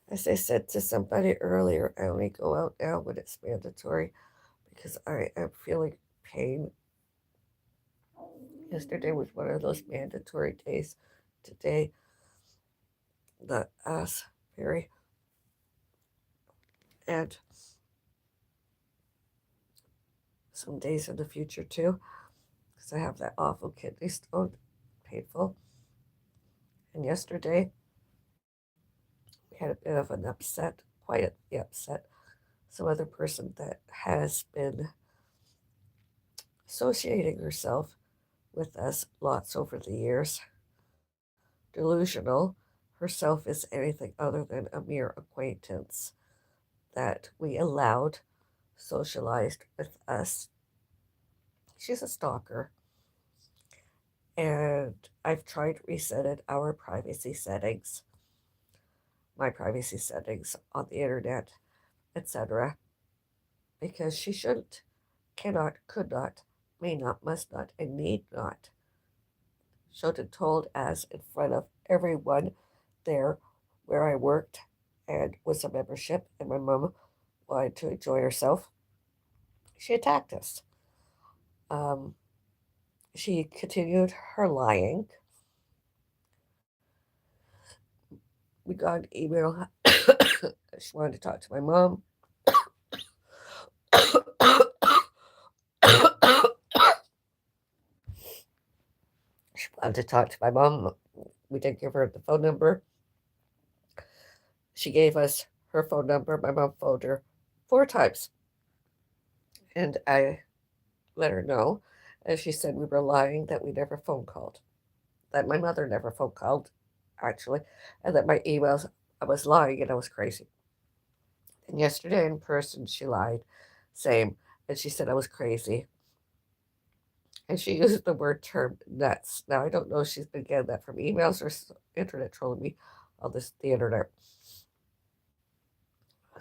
As I said to somebody earlier, I only go out now when it's mandatory because I am feeling pain. Yesterday was one of those mandatory days. Today, the ass very, and some days in the future too, because I have that awful kidney stone, painful. And yesterday, we had a bit of an upset, quietly upset. Some other person that has been associating herself with us lots over the years, delusional, herself is anything other than a mere acquaintance that we allowed socialized with us. She's a stalker, and I've tried resetting our privacy settings, my privacy settings on the internet, etc., because she shouldn't, cannot, could not, may not, must not, and need not. Shouldn't told as in front of everyone there where I worked and was a membership, and my mom wanted to enjoy herself. She attacked us. Um, she continued her lying. We got an email. She wanted to talk to my mom. She wanted to talk to my mom. We didn't give her the phone number. She gave us her phone number. My mom phoned her 4 times. And I let her know. And she said we were lying, that we never phone called, that my mother never phone called, actually, and that my emails, I was lying and I was crazy. And yesterday in person, she lied, same. And she said I was crazy. And she used the word term nuts. Now, I don't know if she's been getting that from emails or internet trolling me on the internet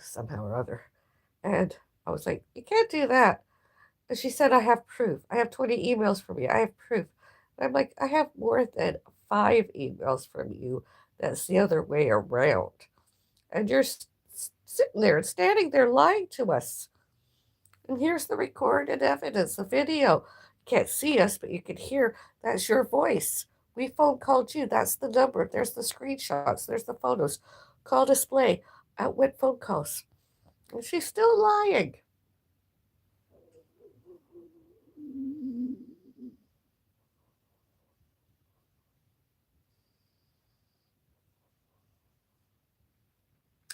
somehow or other. And I was like, you can't do that. And she said, I have proof. I have 20 emails from you. I have proof. And I'm like, I have more than 5 emails from you. That's the other way around. And you're sitting there and standing there lying to us. And here's the recorded evidence, the video. You can't see us, but you can hear that's your voice. We phone called you. That's the number. There's the screenshots. There's the photos. Call display. Outwit phone calls. And she's still lying.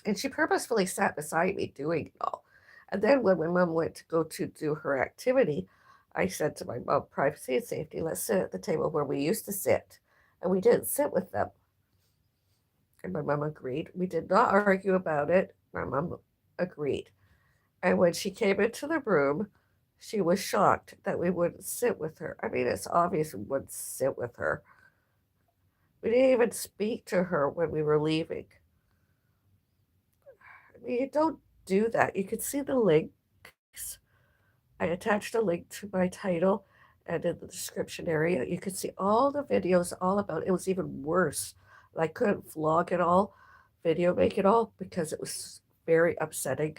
And she purposefully sat beside me doing it all. And then when my mom went to go to do her activity, I said to my mom, privacy and safety, let's sit at the table where we used to sit. And we didn't sit with them. And my mom agreed. We did not argue about it. My mom agreed. And when she came into the room, she was shocked that we wouldn't sit with her. I mean, it's obvious we wouldn't sit with her. We didn't even speak to her when we were leaving. I mean, you don't do that. You can see the links. I attached a link to my title and in the description area. You could see all the videos all about it. It was even worse. And I couldn't vlog it all, video make it all because it was very upsetting.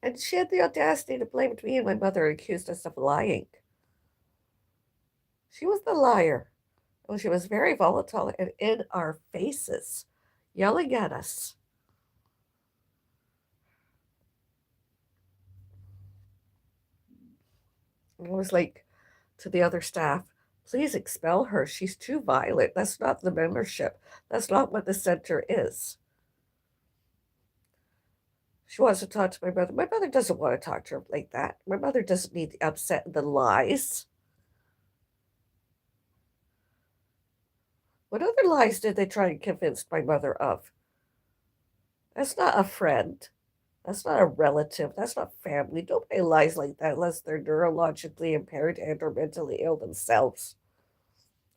And she had the audacity to blame me and my mother and accused us of lying. She was the liar. And she was very volatile and in our faces, yelling at us. And I was like to the other staff, please expel her. She's too violent. That's not the membership. That's not what the center is. She wants to talk to my mother. My mother doesn't want to talk to her like that. My mother doesn't need the upset and the lies. What other lies did they try and convince my mother of? That's not a friend. That's not a relative. That's not family. Nobody lies like that unless they're neurologically impaired and or mentally ill themselves.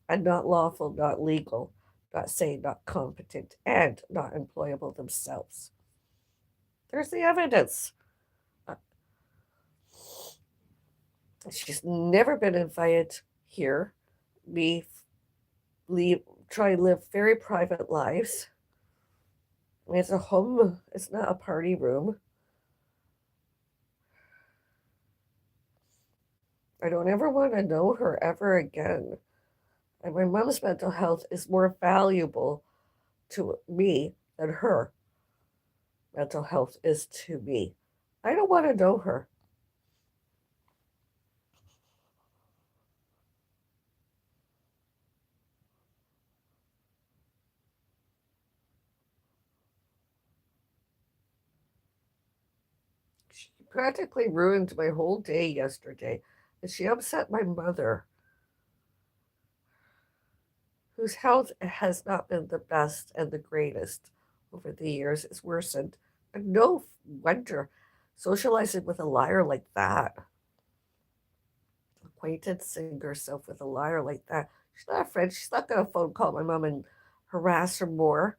And not lawful, not legal, not sane, not competent, and not employable themselves. There's the evidence. Uh, She's never been invited here. We leave, try and live very private lives. It's a home, it's not a party room. I don't ever want to know her ever again. And my mom's mental health is more valuable to me than her mental health is to me. I don't want to know her. She practically ruined my whole day yesterday, and she upset my mother, whose health has not been the best and the greatest over the years. It's worsened. And no wonder socializing with a liar like that, acquaintancing herself with a liar like that. She's not a friend. She's not going to phone call my mom and harass her more,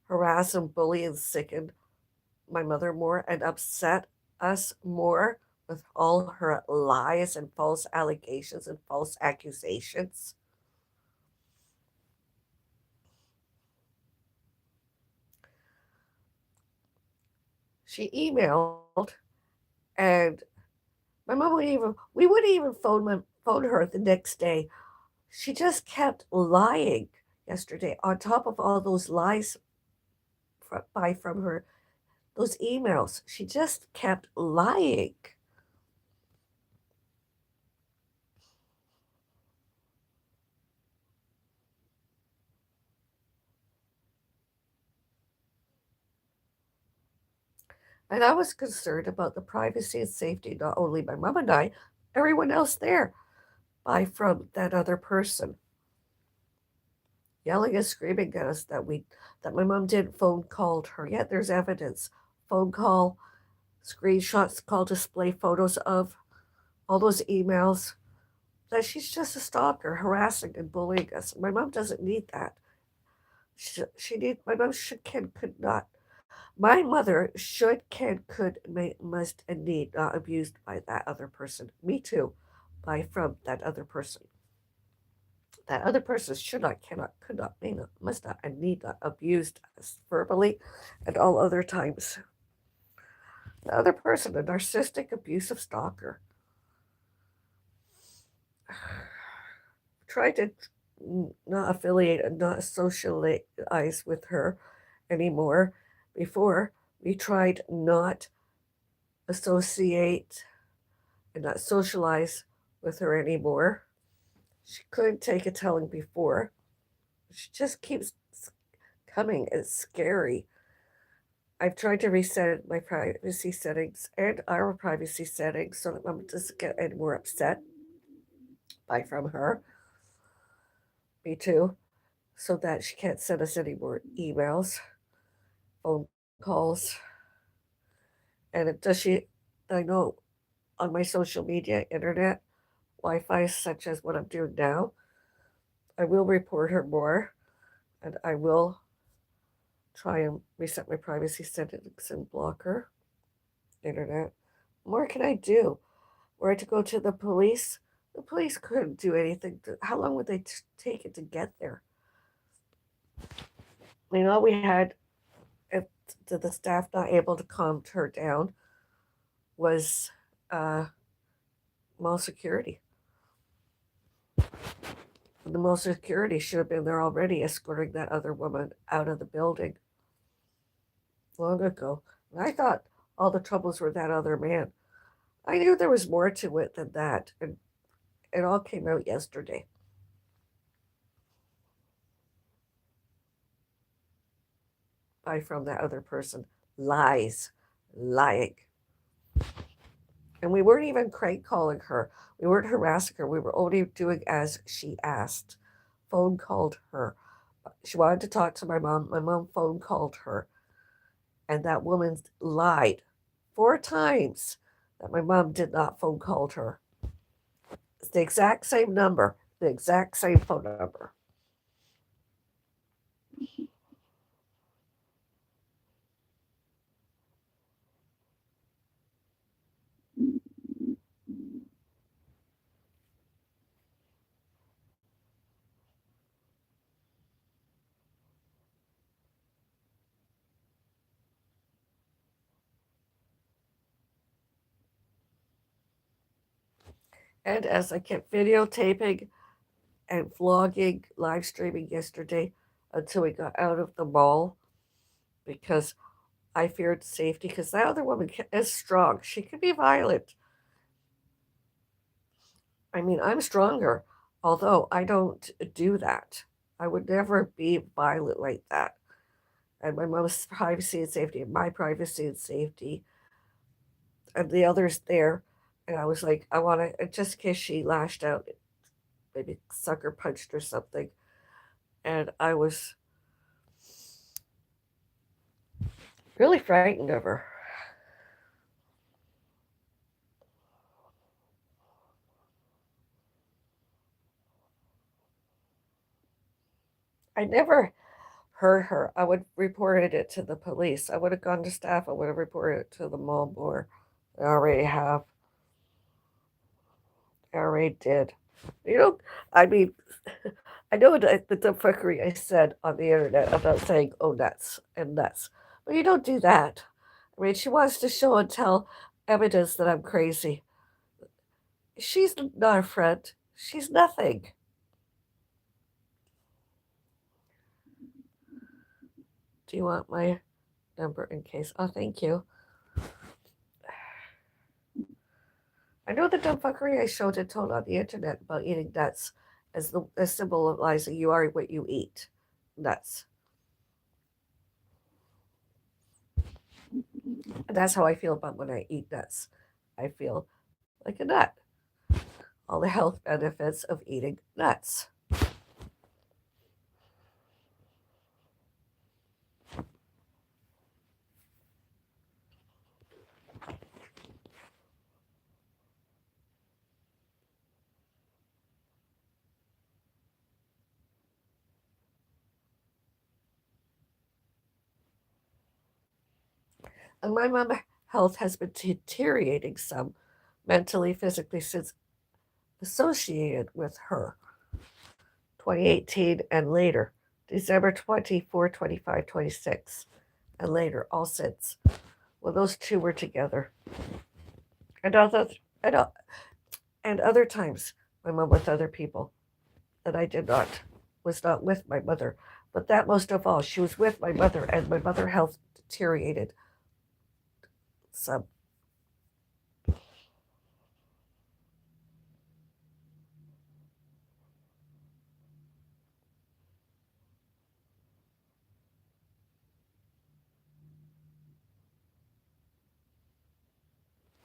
harass and bully and sicken my mother more, and upset us more with all her lies and false allegations and false accusations. She emailed, and my mom wouldn't even, we wouldn't even phone her the next day. She just kept lying yesterday on top of all those lies from her, those emails. She just kept lying. And I was concerned about the privacy and safety, not only my mom and I, everyone else there, by from that other person, yelling and screaming at us that my mom didn't phone called her. Yet there's evidence. Phone call, screenshots, call display photos of all those emails that she's just a stalker, harassing and bullying us. My mom doesn't need that. She need my mom should can could not. My mother should can could may, must and need not abused by that other person. Me too, by from that other person. That other person should not, cannot, could not, may not, must not, and need not abused us verbally and all other times. The other person, a narcissistic, abusive stalker, tried to not affiliate and not socialize with her anymore. Before, we tried not associate and not socialize with her anymore. She couldn't take a telling before. She just keeps coming. It's scary. I've tried to reset my privacy settings and our privacy settings so that mom doesn't get any more upset by from her. Me too. So that she can't send us any more emails, phone calls. And it does she, I know on my social media, internet, Wi Fi, such as what I'm doing now, I will report her more and I will try and reset my privacy settings and block her. Internet. What more can I do? Were I to go to the police couldn't do anything. How long would they take it to get there? All we had, if the staff not able to calm her down, was uh, mall security. The mall security should have been there already, escorting that other woman out of the building long ago. And I thought all the troubles were that other man. I knew there was more to it than that, and it all came out yesterday by from that other person. Lies, lying. And we weren't even crank calling her. We weren't harassing her. We were only doing as she asked. Phone called her. She wanted to talk to my mom. My mom phone called her. And that woman lied 4 times that my mom did not phone called her. It's the exact same number, the exact same phone number. And as I kept videotaping and vlogging, live streaming yesterday until we got out of the mall because I feared safety because that other woman is strong. She could be violent. I mean, I'm stronger, although I don't do that. I would never be violent like that. And my mom's privacy and safety, and my privacy and safety, and the others there. And I was like, I want to, just in case she lashed out, maybe sucker punched or something. And I was really frightened of her. I never hurt her. I would reported it to the police. I would have gone to staff. I would have reported it to the mall more. I already have. I already did. You know, I mean, I know that the dumb fuckery I said on the internet about saying, oh, nuts and nuts. But you don't do that. I mean, she wants to show and tell evidence that I'm crazy. She's not a friend. She's nothing. Do you want my number in case? Oh, thank you. I know the dumb fuckery I showed and told on the internet about eating nuts as the symbolizing you are what you eat. Nuts. And that's how I feel about when I eat nuts. I feel like a nut. All the health benefits of eating nuts. And my mom's health has been deteriorating some mentally, physically since associated with her 2018 and later, December 24, 25, 26, and later, all since. Well, those two were together. And other, and, o- and other times, my mom with other people that I did not, was not with my mother. But that most of all, she was with my mother, and my mother health deteriorated some.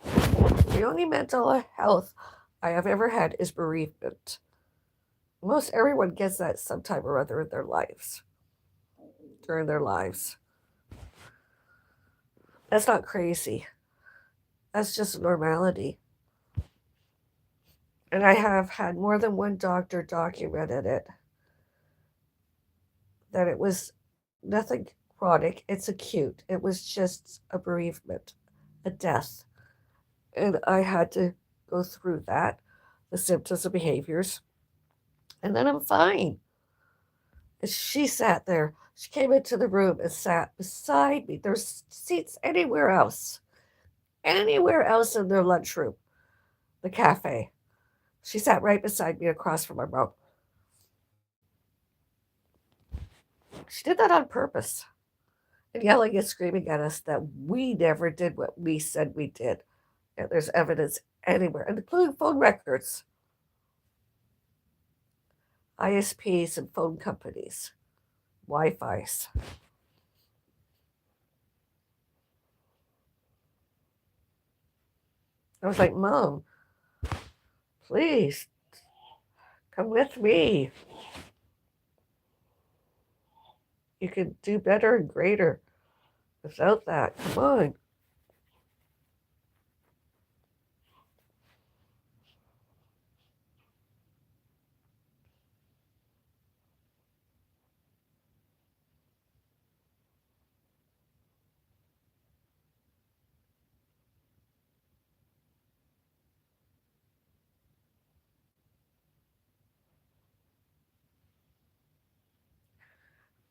The only mental health I have ever had is bereavement. Most everyone gets that sometime or other in their lives, during their lives. That's not crazy. That's just normality. And I have had more than one doctor documented it that it was nothing chronic, it's acute. It was just a bereavement, a death. And I had to go through that, the symptoms and behaviors, and then I'm fine. And she sat there. She came into the room and sat beside me. There's seats anywhere else in their lunchroom, the cafe. She sat right beside me across from my mom. She did that on purpose and yelling and screaming at us that we never did what we said we did. And there's evidence anywhere, including phone records, ISPs, and phone companies, Wi Fi's. I was like, Mom, please come with me. You can do better and greater without that. Come on.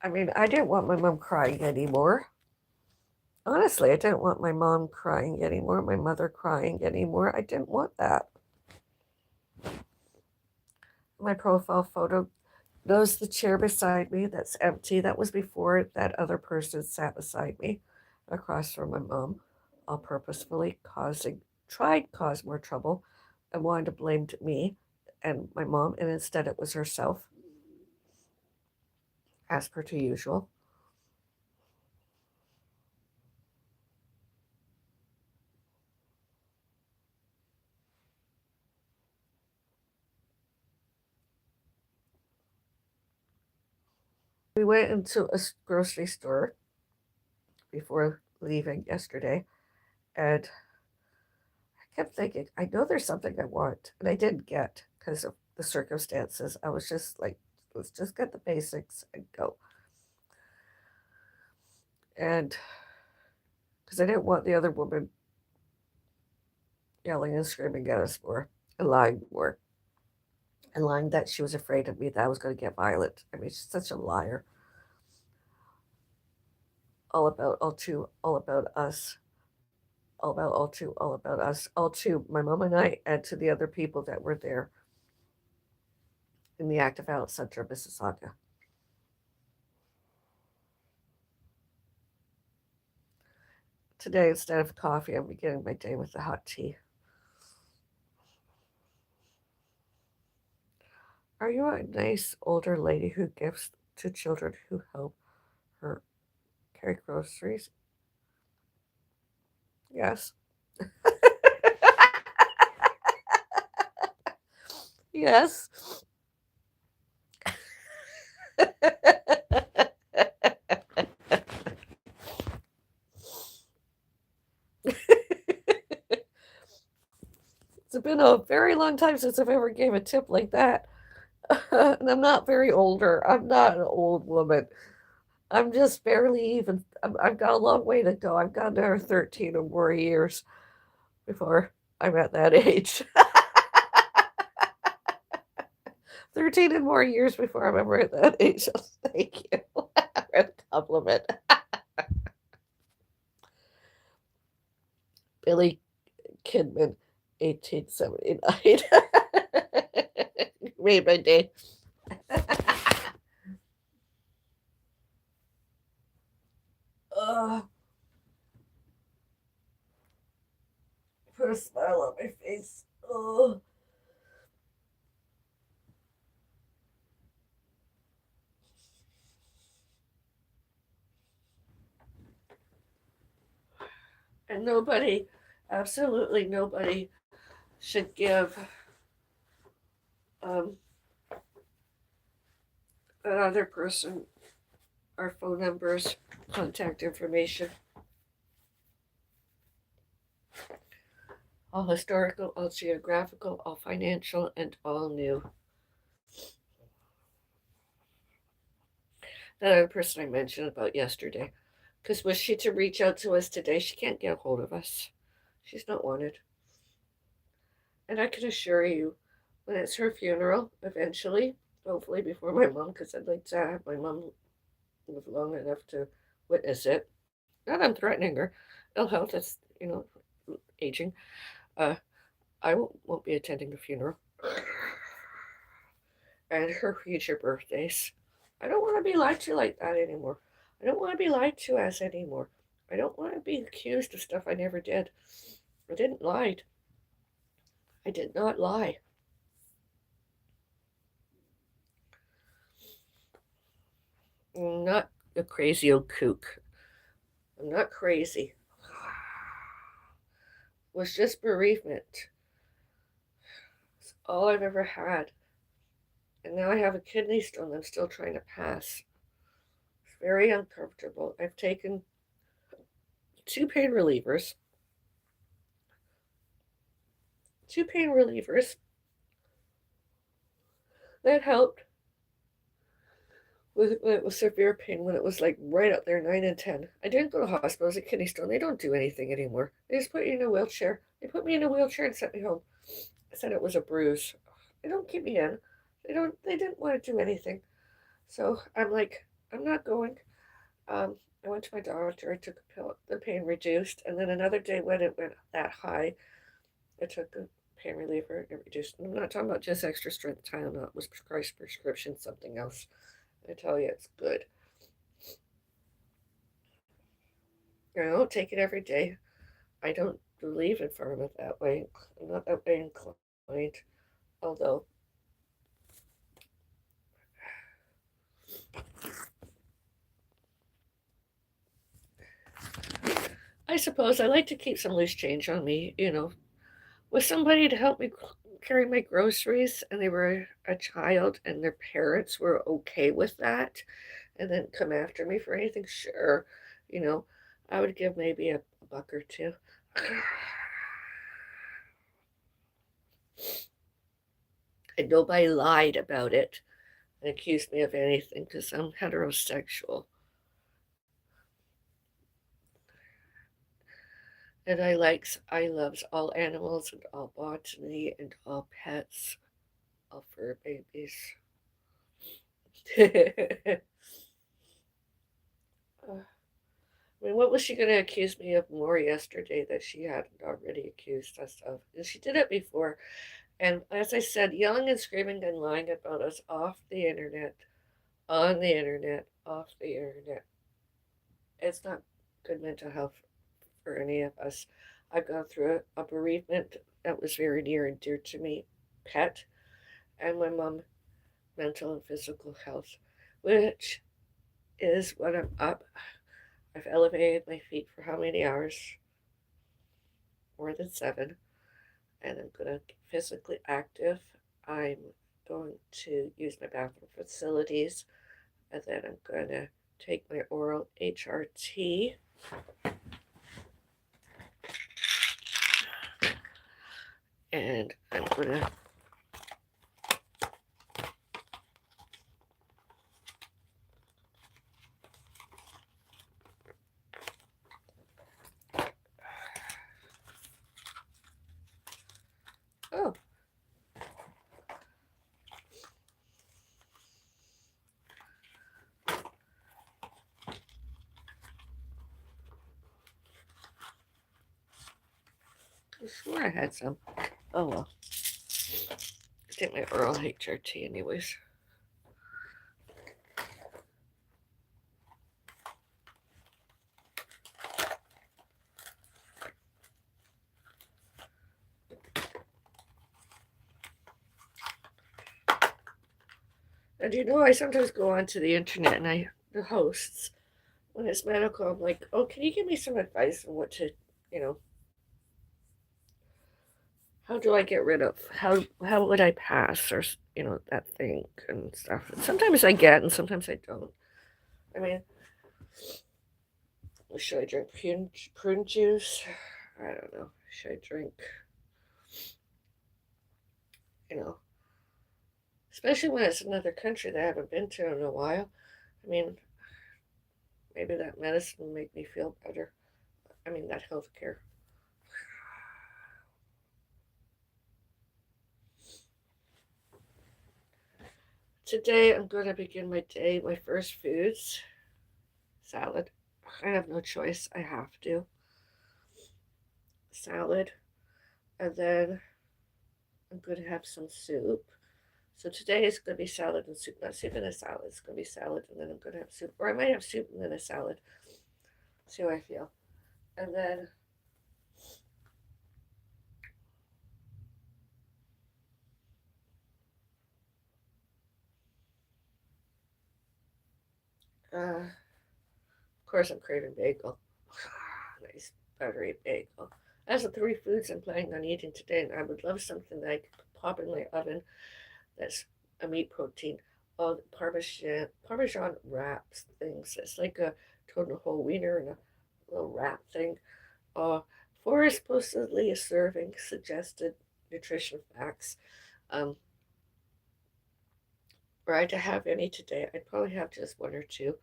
I mean, I didn't want my mom crying anymore. Honestly, I didn't want my mom crying anymore, my mother crying anymore. I didn't want that. my profile photo. Notice the chair beside me that's empty. That was before that other person sat beside me across from my mom, all purposefully tried to cause more trouble and wanted to blame me and my mom, and instead it was herself, as per to usual. We went into a grocery store before leaving yesterday, and I kept thinking, I know there's something I want, and I didn't get because of the circumstances. I was just like, let's just get the basics and go. And because I didn't want the other woman yelling and screaming at us more and lying more and lying that she was afraid of me, that I was going to get violent. I mean, she's such a liar. All about us, all about us, all to my mom and I, and to the other people that were there in the Active Out Center of Mississauga. Today, instead of coffee, I'm beginning my day with a hot tea. Are you a nice older lady who gives to children who help her carry groceries? Yes. Yes. It's been a very long time since I've ever gave a tip like that. And I'm not very older. I'm not an old woman. I'm just barely even. I've got a long way to go. I've got another 13 or more years before I'm at that age. 13 and more years before I'm ever at that age. So thank you for the compliment. Billy Kidman, 1879. Made my day. uh, Put a smile on my face. And nobody, absolutely nobody, should give um, another person our phone numbers, contact information, all historical, all geographical, all financial, and all new. That other person I mentioned about yesterday. Because was she to reach out to us today, she can't get a hold of us. She's not wanted. And I can assure you, when it's her funeral, eventually, hopefully before my mom, because I'd like to have my mom live long enough to witness it. Not that I'm threatening her. Ill health, that's, aging. Uh, I won't be attending the funeral. And her future birthdays. I don't want to be lied to like that anymore. I don't want to be lied to as anymore. I don't want to be accused of stuff I never did. I didn't lie. I did not lie. I'm not a crazy old kook. I'm not crazy. It was just bereavement. It's all I've ever had. And now I have a kidney stone I'm still trying to pass. It's very uncomfortable. I've taken 2 pain relievers. 2 pain relievers that helped when it was severe pain, when it was like right up there, 9 and 10. I didn't go to hospital. It was a kidney stone. They don't do anything anymore. They just put you in a wheelchair. They put me in a wheelchair and sent me home. I said it was a bruise. They don't keep me in. They don't. They didn't want to do anything. So I'm like, I'm not going. I went to my doctor. I took a pill. The pain reduced, and then another day when it went that high, I took a pain reliever. It reduced. I'm not talking about just extra strength Tylenol. It was prescription, something else. I tell you, it's good. I don't take it every day. I don't believe in pharma that way. I'm not that way inclined. Although, I suppose I like to keep some loose change on me, with somebody to help me carry my groceries, and they were a child, and their parents were okay with that, and then come after me for anything, sure, you know, I would give maybe a buck or two. And nobody lied about it and accused me of anything because I'm heterosexual. And I loves all animals and all botany and all pets, all fur babies. I mean, what was she going to accuse me of more yesterday that she hadn't already accused us of? And she did it before. And as I said, yelling and screaming and lying about us off the internet, on the internet, off the internet. It's not good mental health for any of us. I've gone through a bereavement that was very near and dear to me, pet, and my mom, mental and physical health, which is when I'm up. I've elevated my feet for how many hours? More than 7. And I'm going to get physically active. I'm going to use my bathroom facilities. And then I'm going to take my oral HRT. And I'm going to oh, I swore I had some. Oh well. I take my oral HRT anyways. And I sometimes go onto the internet and the hosts, when it's medical, I'm like, oh, can you give me some advice on what to, you know, how do I get rid of, how would I pass or, that thing and stuff. And sometimes I get and sometimes I don't. I mean, should I drink prune juice? I don't know. Should I drink, you know, especially when it's another country that I haven't been to in a while. I mean, maybe that medicine will make me feel better. I mean, that healthcare. Today, I'm going to begin my day. My first foods salad. I have no choice. I have to. Salad. And then I'm going to have some soup. So today is going to be salad and soup, not soup and a salad. It's going to be salad and then I'm going to have soup. Or I might have soup and then a salad. See how I feel. And then of course, I'm craving bagel. Nice buttery bagel. That's the 3 foods I'm planning on eating today, and I would love something that I could pop in my oven that's a meat protein. Oh, Parmesan wraps things. It's like a total whole wiener and a little wrap thing. Uh, 4 is supposedly a serving, suggested nutrition facts. Um, were I to have any today, I'd probably have just 1 or 2.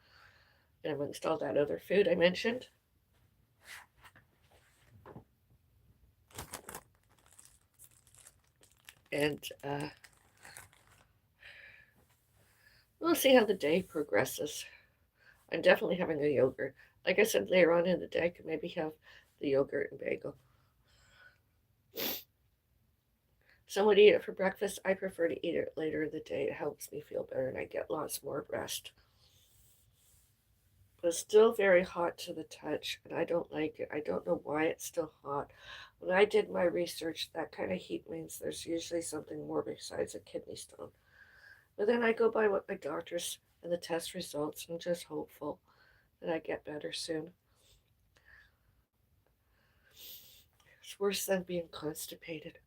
And amongst all that other food I mentioned. And we'll see how the day progresses. I'm definitely having a yogurt. Like I said, later on in the day, I could maybe have the yogurt and bagel. Someone eat it for breakfast. I prefer to eat it later in the day. It helps me feel better and I get lots more rest. But it's still very hot to the touch and I don't like it. I don't know why it's still hot. When I did my research, that kind of heat means there's usually something more besides a kidney stone. But then I go by what my doctors and the test results and I'm just hopeful that I get better soon. It's worse than being constipated.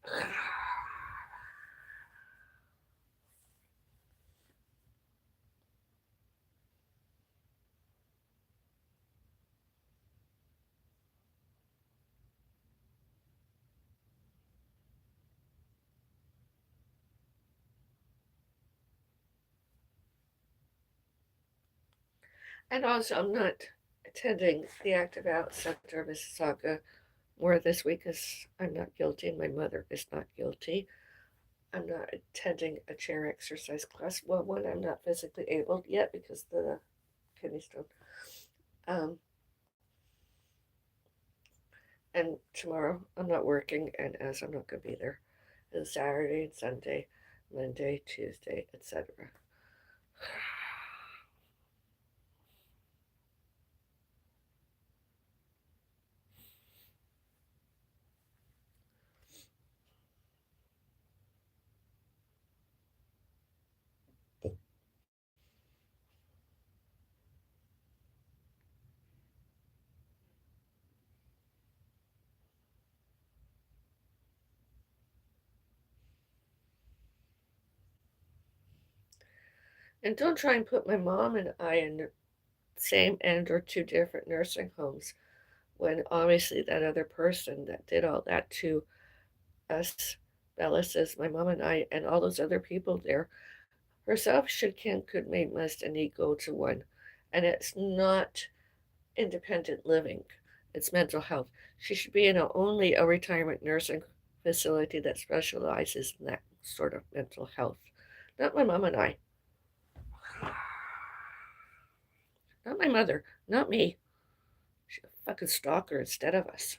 And also, I'm not attending the Active Out Center of Mississauga more this week because I'm not guilty and my mother is not guilty. I'm not attending a chair exercise class. Well, one, I'm not physically able yet because the kidney stone. Um, and tomorrow I'm not working, and as I'm not going to be there, and Saturday and Sunday, Monday, Tuesday, etc. And don't try and put my mom and I in the same and or two different nursing homes when obviously that other person that did all that to us, Bella says, my mom and I and all those other people there, herself should, can, could, may, must, and need go to one. And it's not independent living, it's mental health. She should be in only a retirement nursing facility that specializes in that sort of mental health. Not my mom and I, not my mother, not me. She's a fucking stalker instead of us.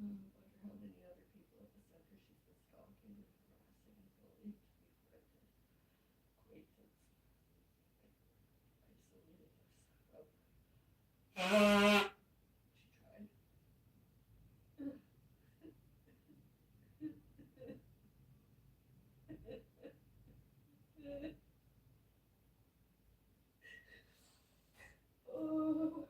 Wonder how many other people at the center she's been stalking and harassing and bullying to be friended. Acquaintance. Isolated herself. She tried. Oh.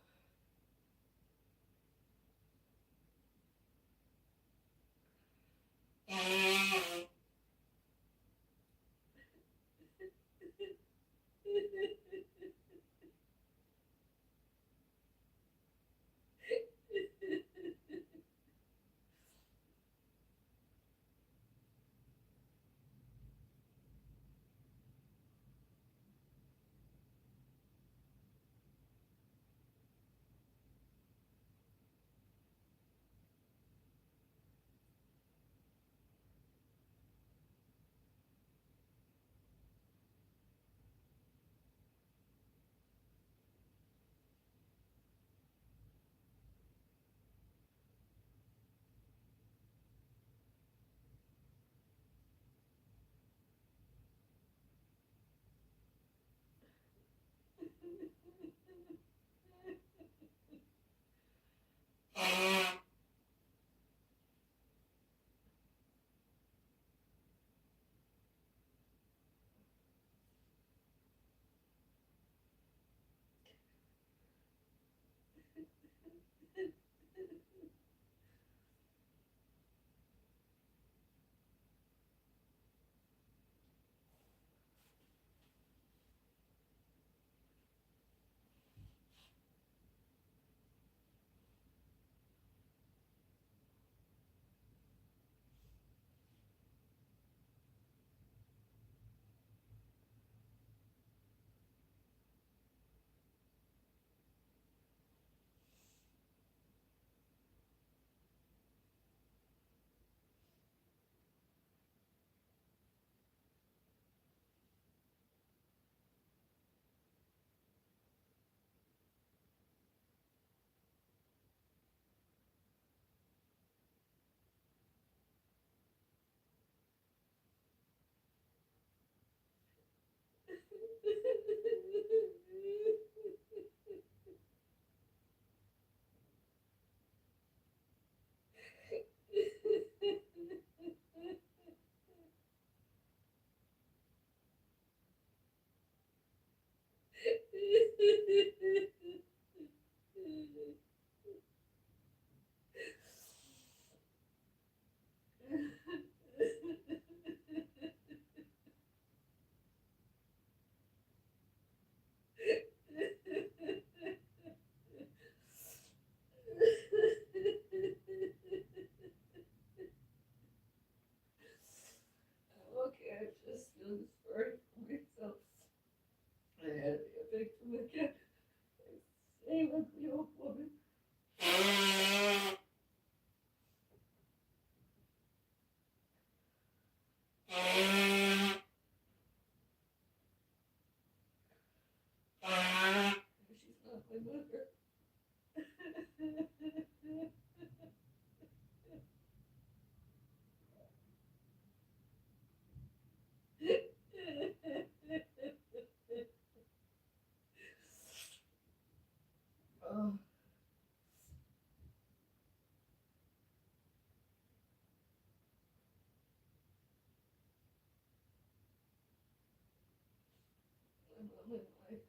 my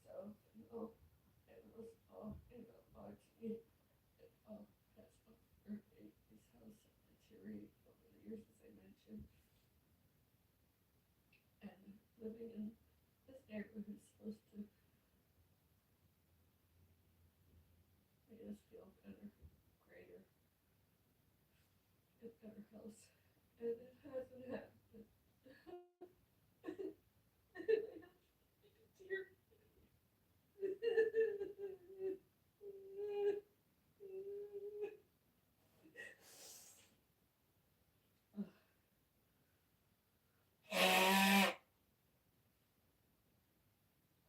self, it was all in a body. It all has over his house cemetery over the years, as I mentioned, and living in this neighborhood is supposed to make us feel better, greater, a better house, and it hasn't happened. Dear.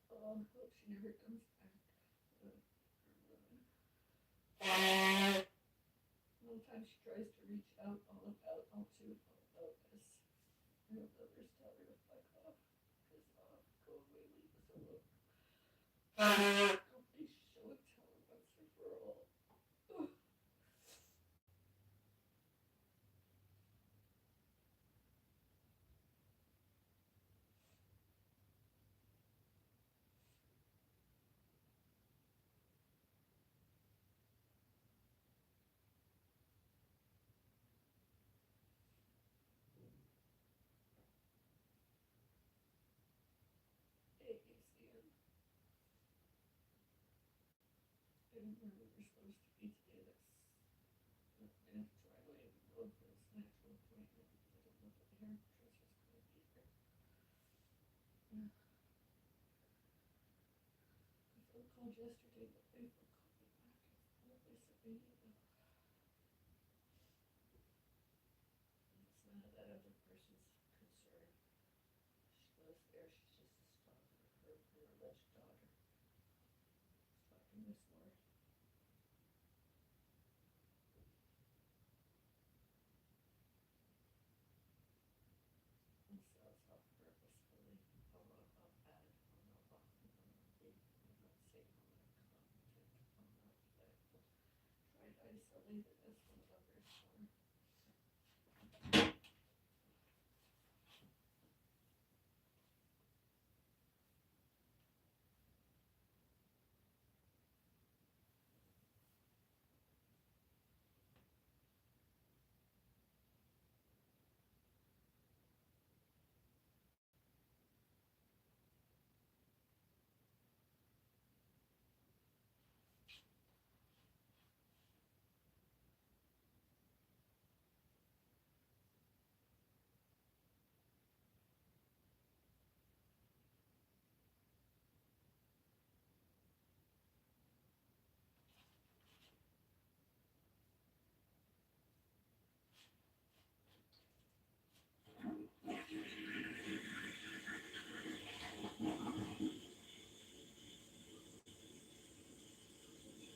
Oh, I hope she never comes back. Sometimes she tries to reach out all too all about us. And the others tell her to fuck off. Piss off. Go away, leave us alone. Nobody show and tell her once and for all. Ugh. Hey, ACM. I didn't remember we were supposed to be today. That's I have to try to even know if it's an actual appointment because I don't know if the hairdresser's going to be here. Yeah. My phone called yesterday, but they phone called me back. They sent me an email. It's none of that other person's concern. She lives there. She's just a stalker. Her alleged daughter stalking Miss Moore. And so it's all purposefully. I'll add. I'm not saying I'm not competent. I'm not, but tried isolating this from others.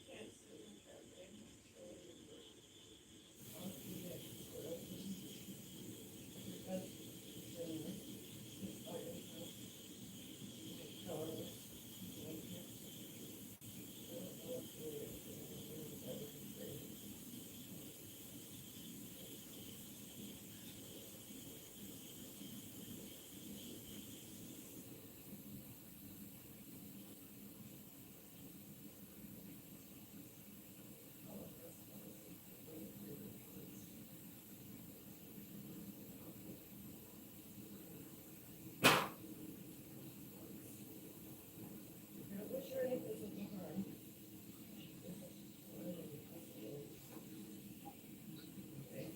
Can't see him that way. I'll do that for everybody. Just by yourself. Tell her this. Thank you. I don't know if you're better to say. All of us probably way greater truths. I don't wish her any physical harm. She doesn't want any feelings. Okay?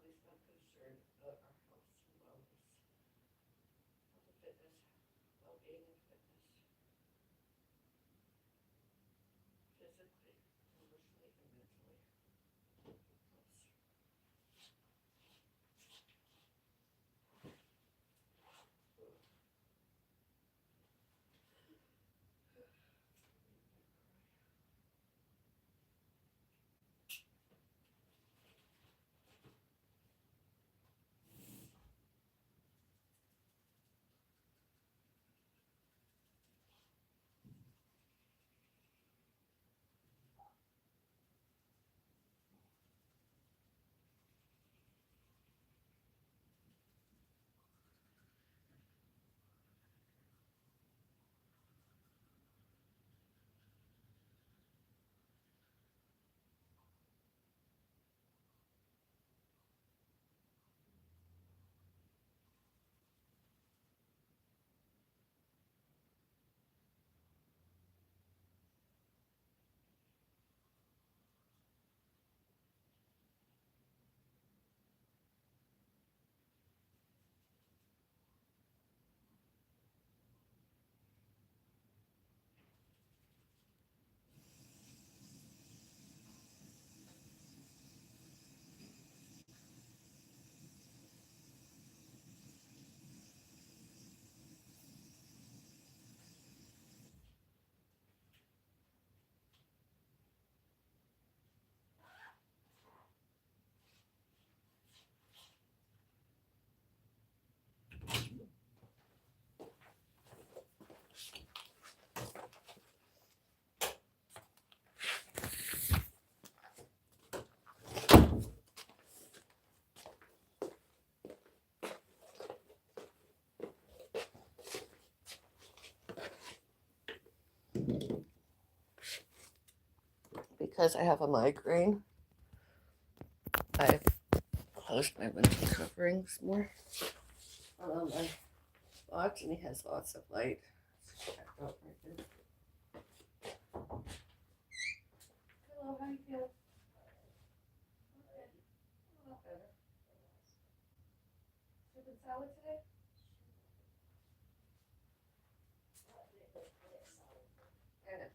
She's not concerned about our health and wellness, health and fitness, well-being and fitness, physically, emotionally, and mentally. Oops. because I have a migraine, I've closed my window coverings more on my box, and he has lots of light. Hello, how you feel? A lot better. Soup and salad today? Yeah.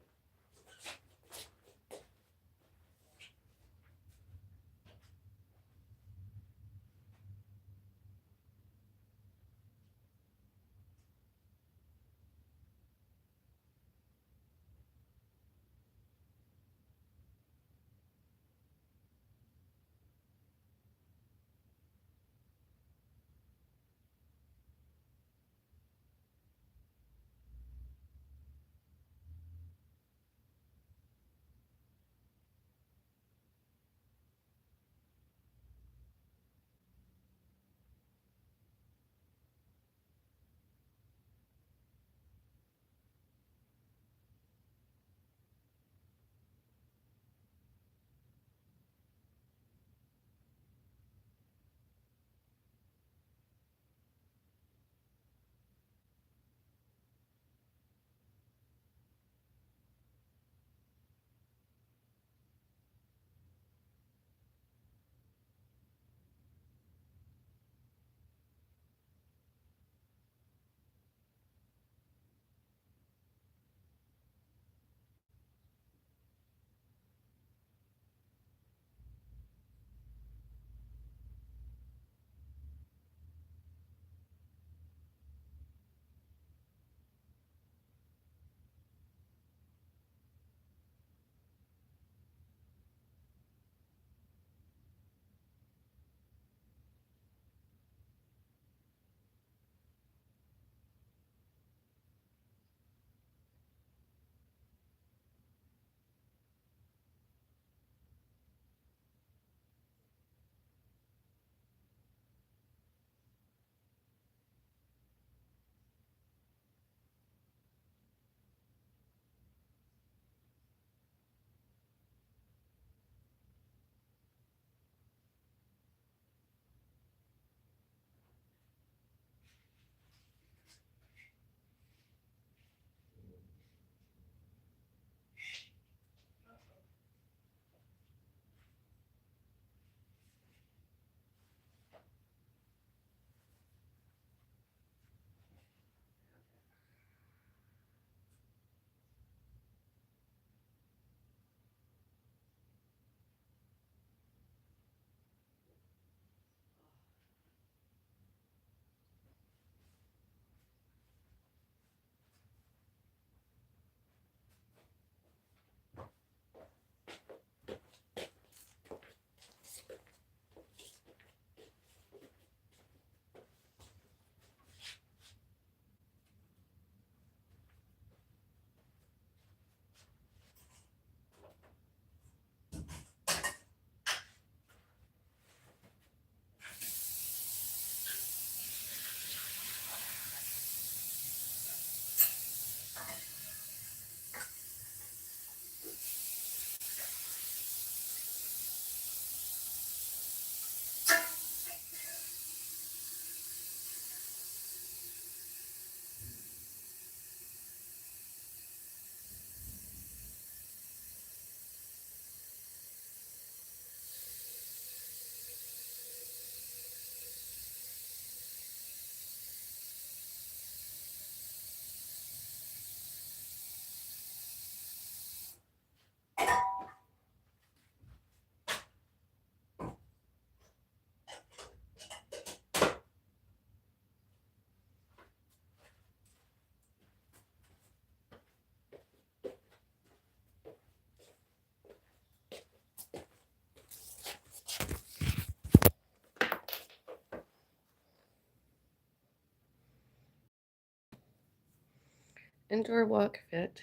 Indoor walk fit.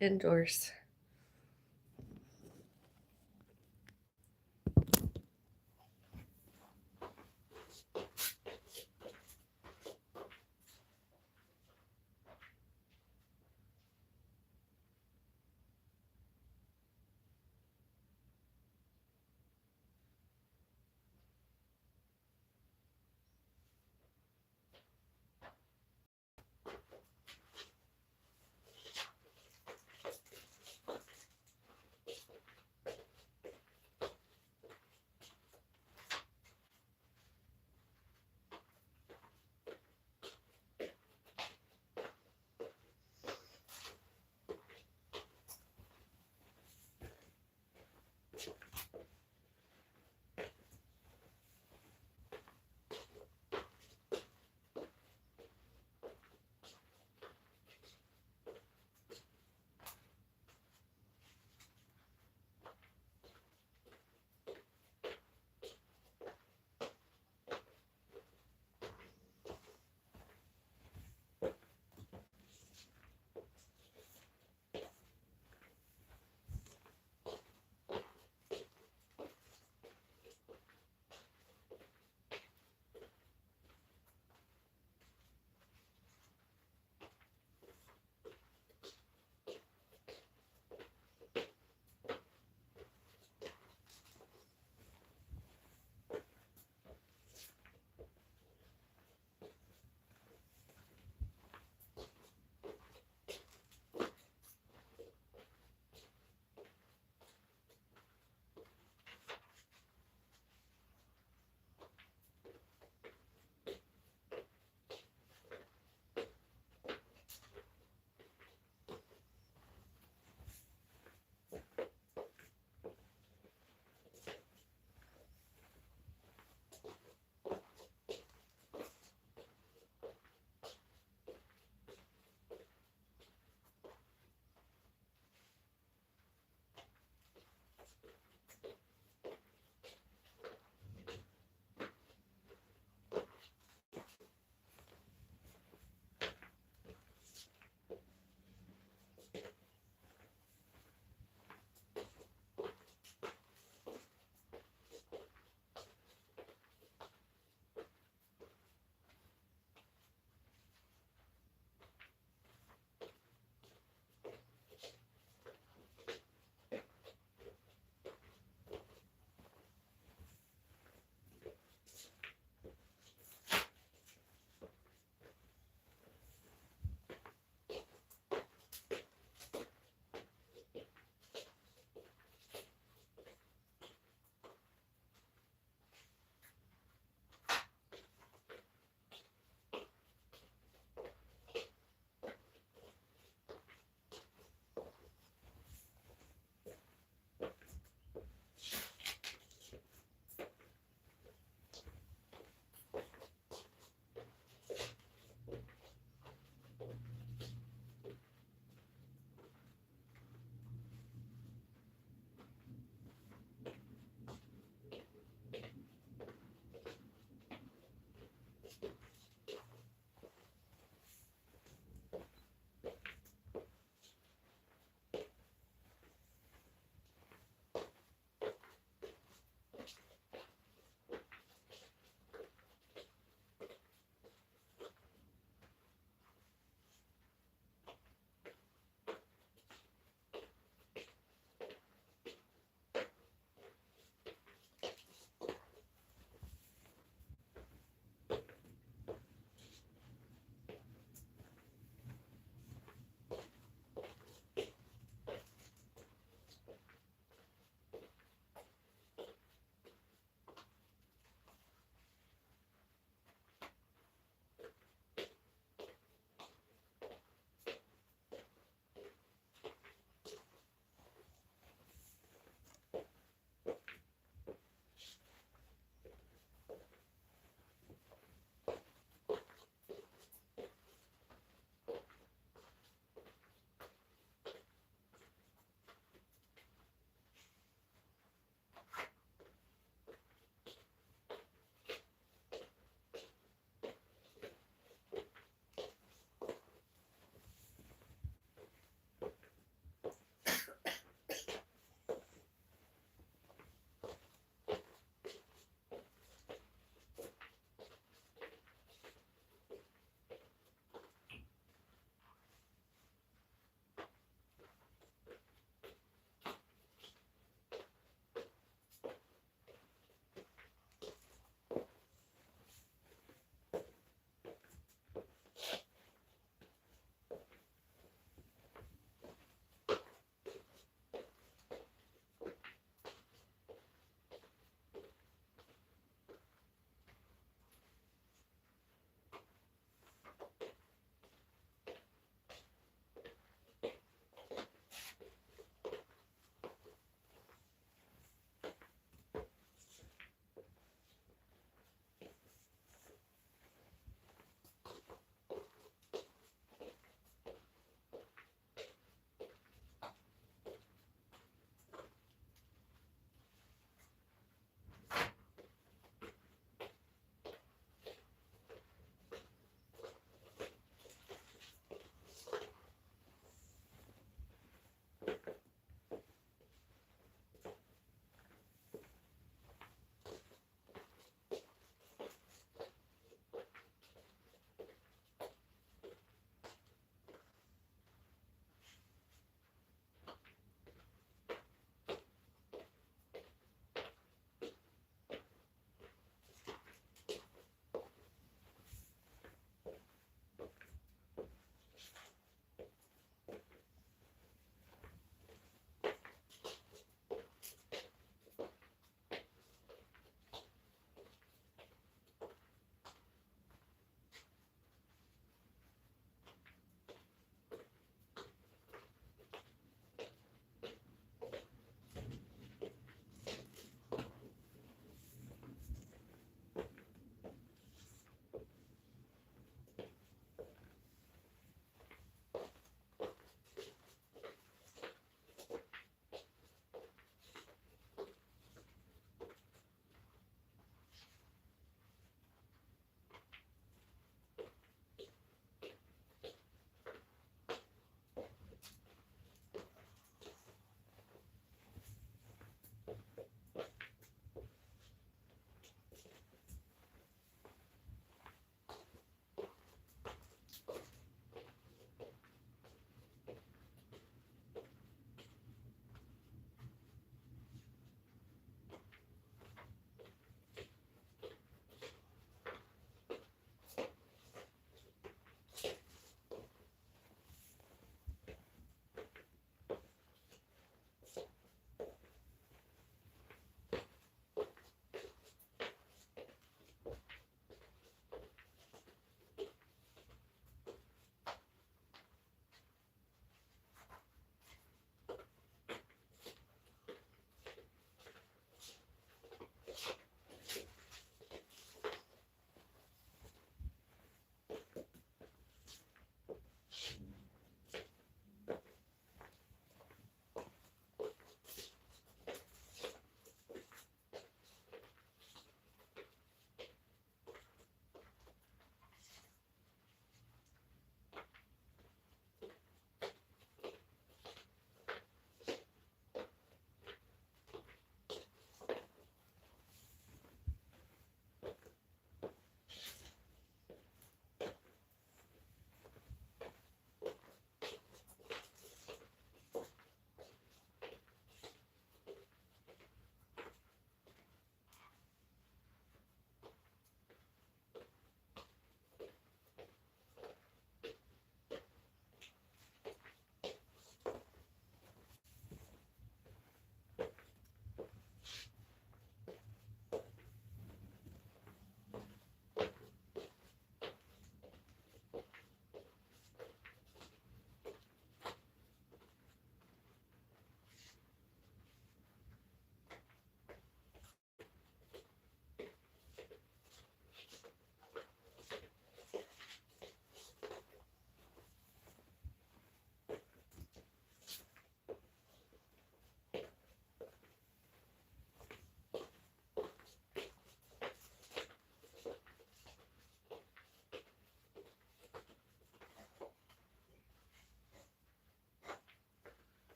Indoors.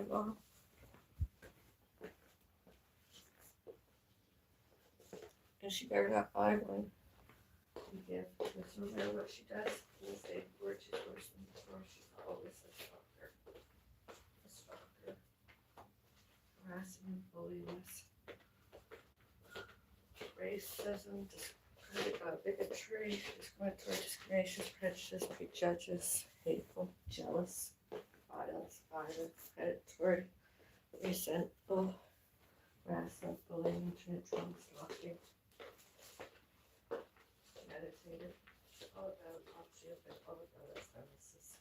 my mom. And she better not buy one to give, because no matter what she does in this day before, she's worse than before. She's always a stalker. A stalker. Harassing and bullying us. Racism, bigotry, discriminatory, discrimination, prejudice, prejudice, hateful, jealous, violence, predatory, resentful, harassment, bullying, internet trauma, stalking, meditated, all about object and all about us premises.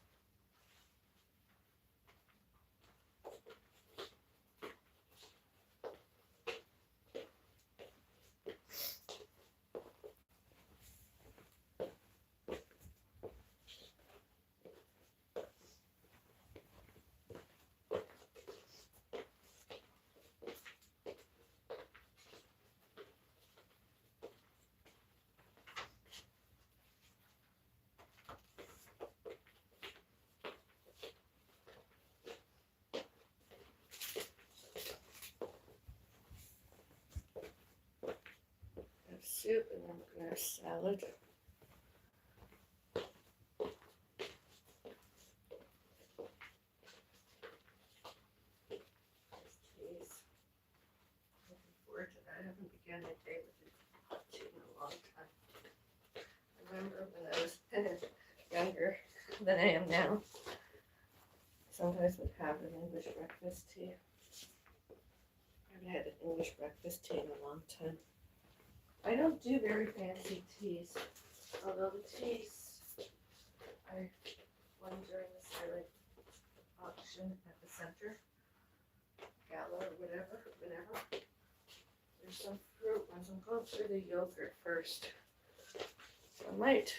Soup, and then we're gonna have salad. Teas. Looking forward to that. I haven't begun a day with a hot tea in a long time. I remember when I was younger than I am now. Sometimes would have an English breakfast tea. I haven't had an English breakfast tea in a long time. I don't do very fancy teas, although the teas I won during the silent auction at the center, gala or whatever, there's some fruit ones. I'm going through the yogurt first. So I might,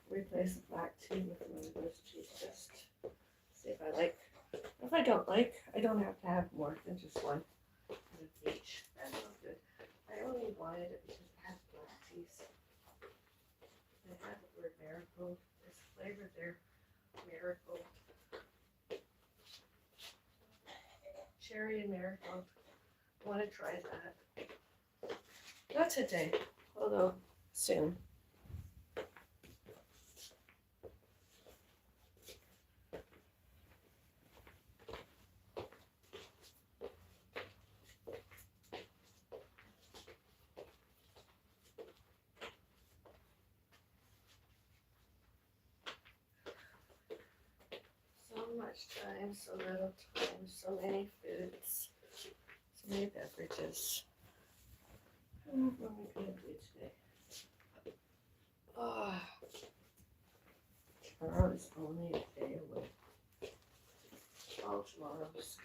replace the black tea with one of those teas, just see if I like. If I don't like, I don't have to have more than just one of each. That's not good. I only wanted it because it has black teas. They have the word marigold. There's flavor there. Marigold. Cherry and marigold. I want to try that. Not today, although soon. So much time, so little time, so many foods, so many beverages. What am I going to do today? Oh, tomorrow is only a day away. All tomorrows.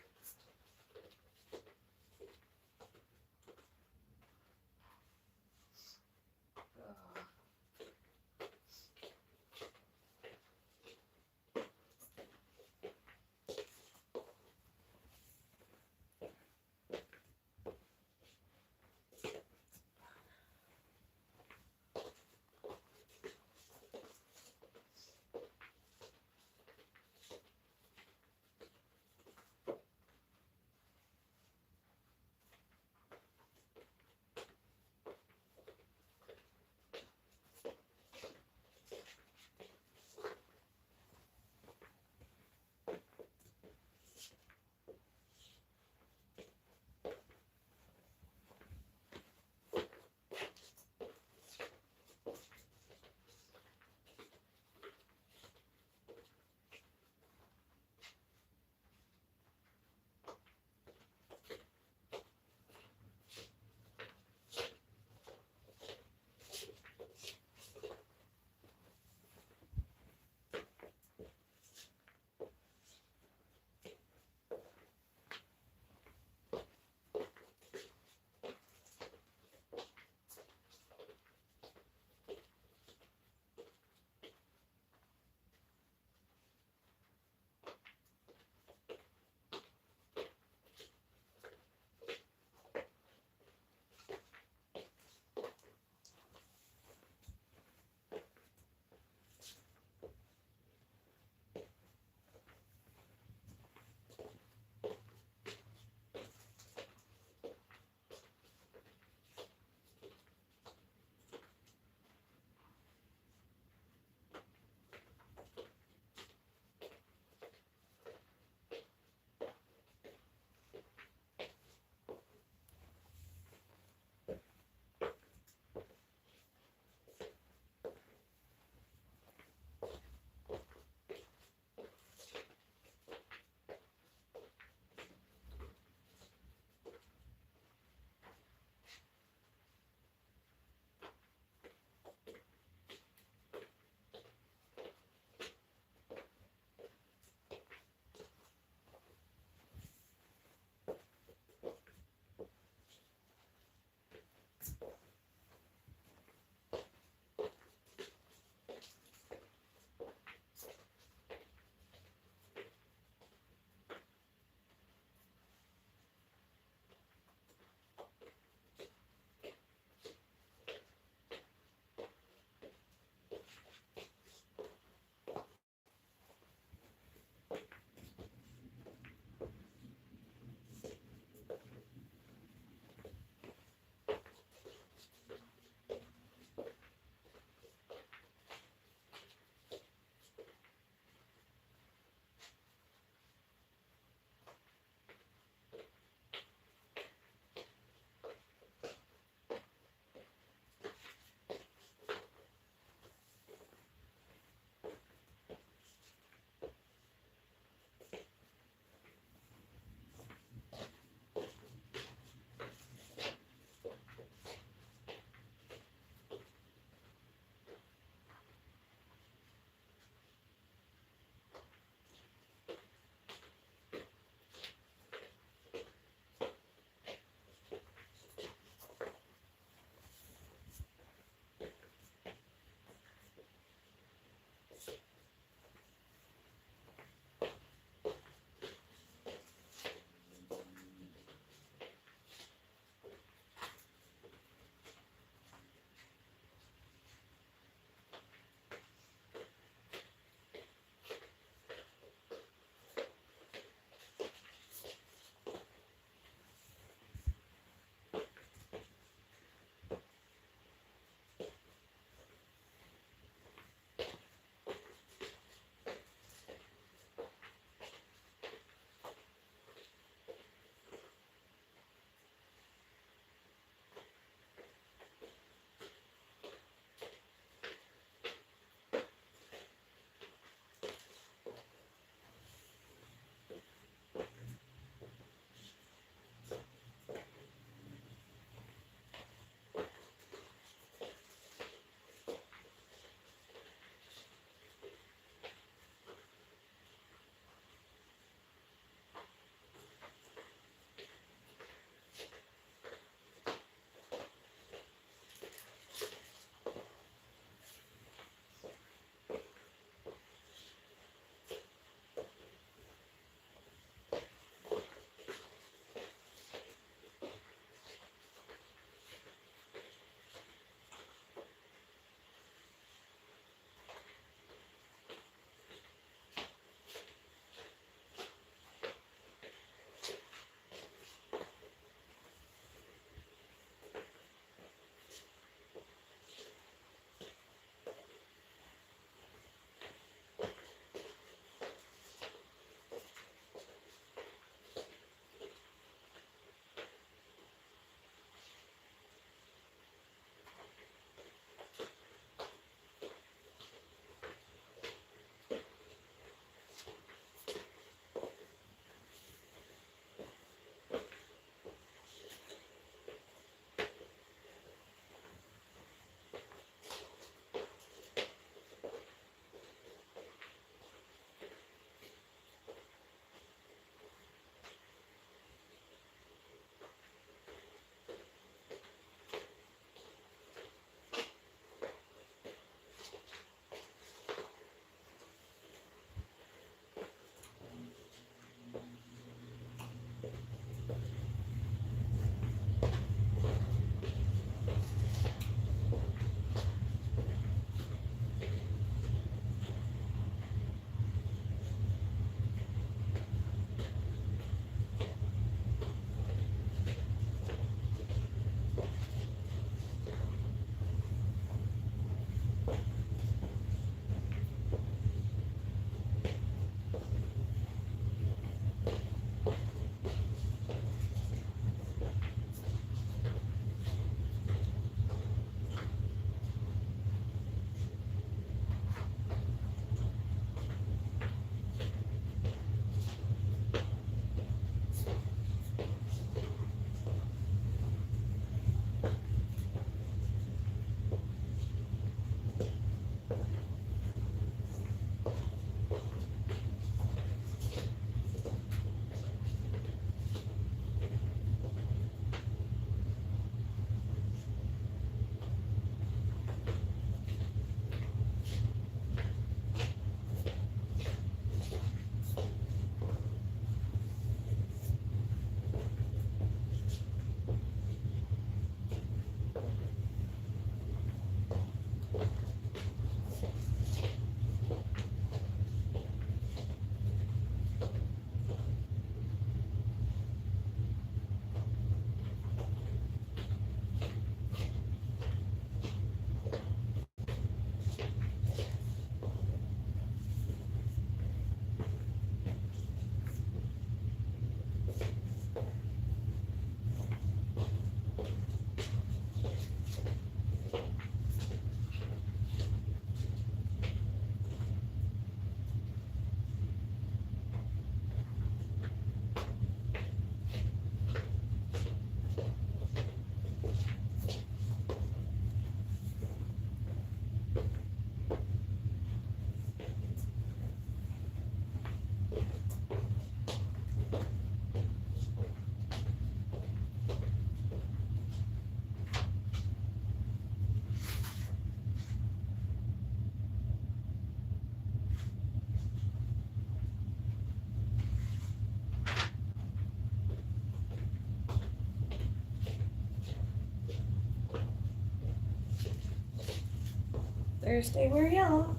Thursday, wear yellow.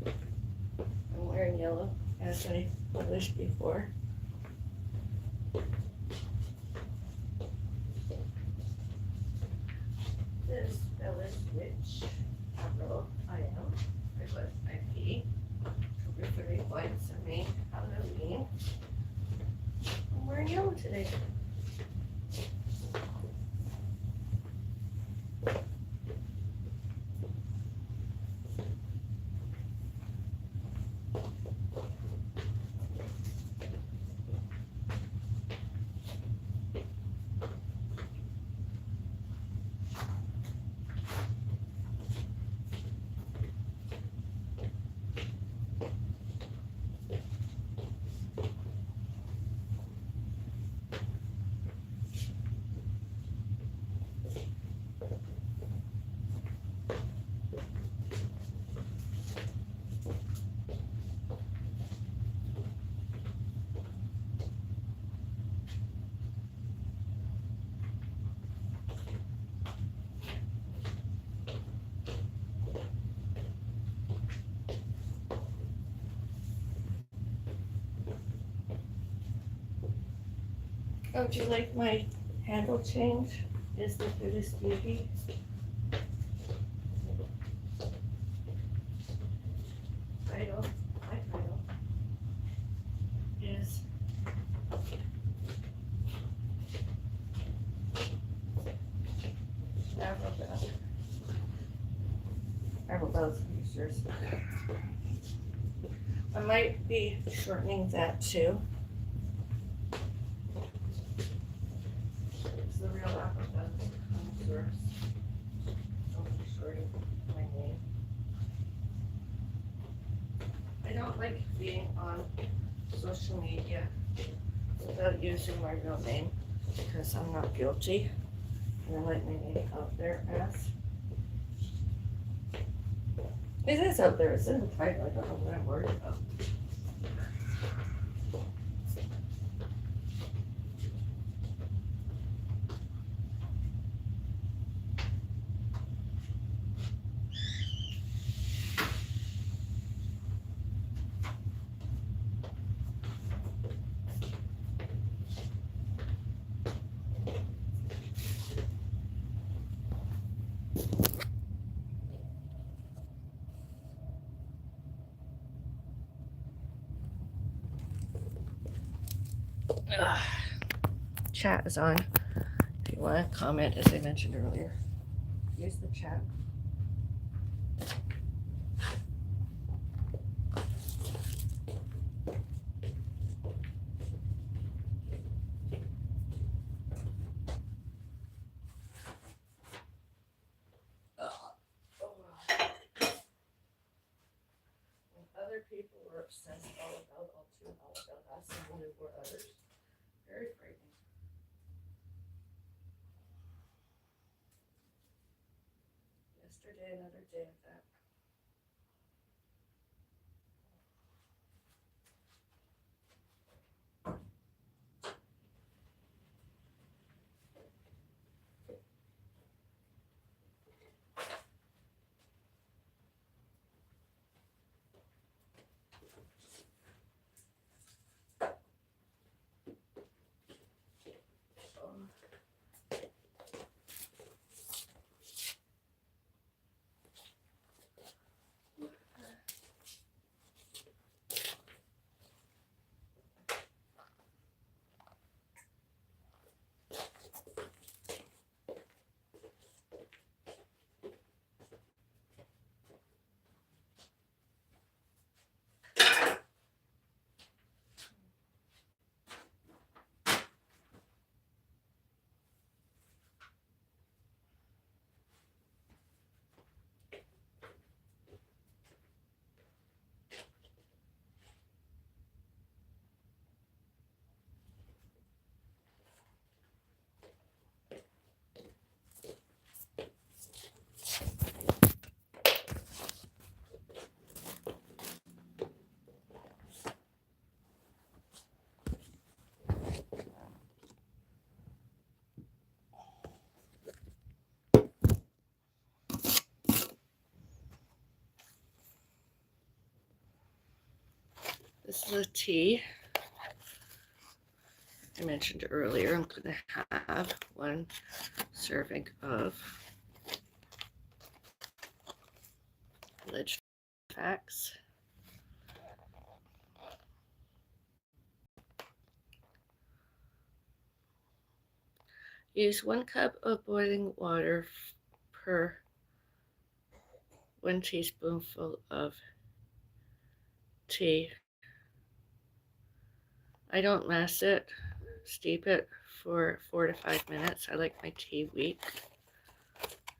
I'm wearing yellow, as I published before. This Village Witch, April I am. I was IP. October 31, Sunday, Halloween. I'm wearing yellow today. Oh, do you like my handle change? Is the Buddhist Beauty? Title, my title is Avril Bell's Users. I might be shortening that too. It's the real Avril Bell's Users. I'll be shorting my name. I don't like being on social media without using my real name because I'm not guilty. And I like my name out there as. It is out there, it's in the title, I don't know what I'm worried about. Ugh. Chat is on. If you want to comment, as I mentioned earlier, use the chat. When other people were obsessed all about us, and we were others. Very frightening. Yesterday, another day of that. is the tea I mentioned earlier. I'm going to have 1 serving of Village Facts. Use 1 cup of boiling water per 1 teaspoonful of tea. I don't mash it, steep it for 4 to 5 minutes. I like my tea weak.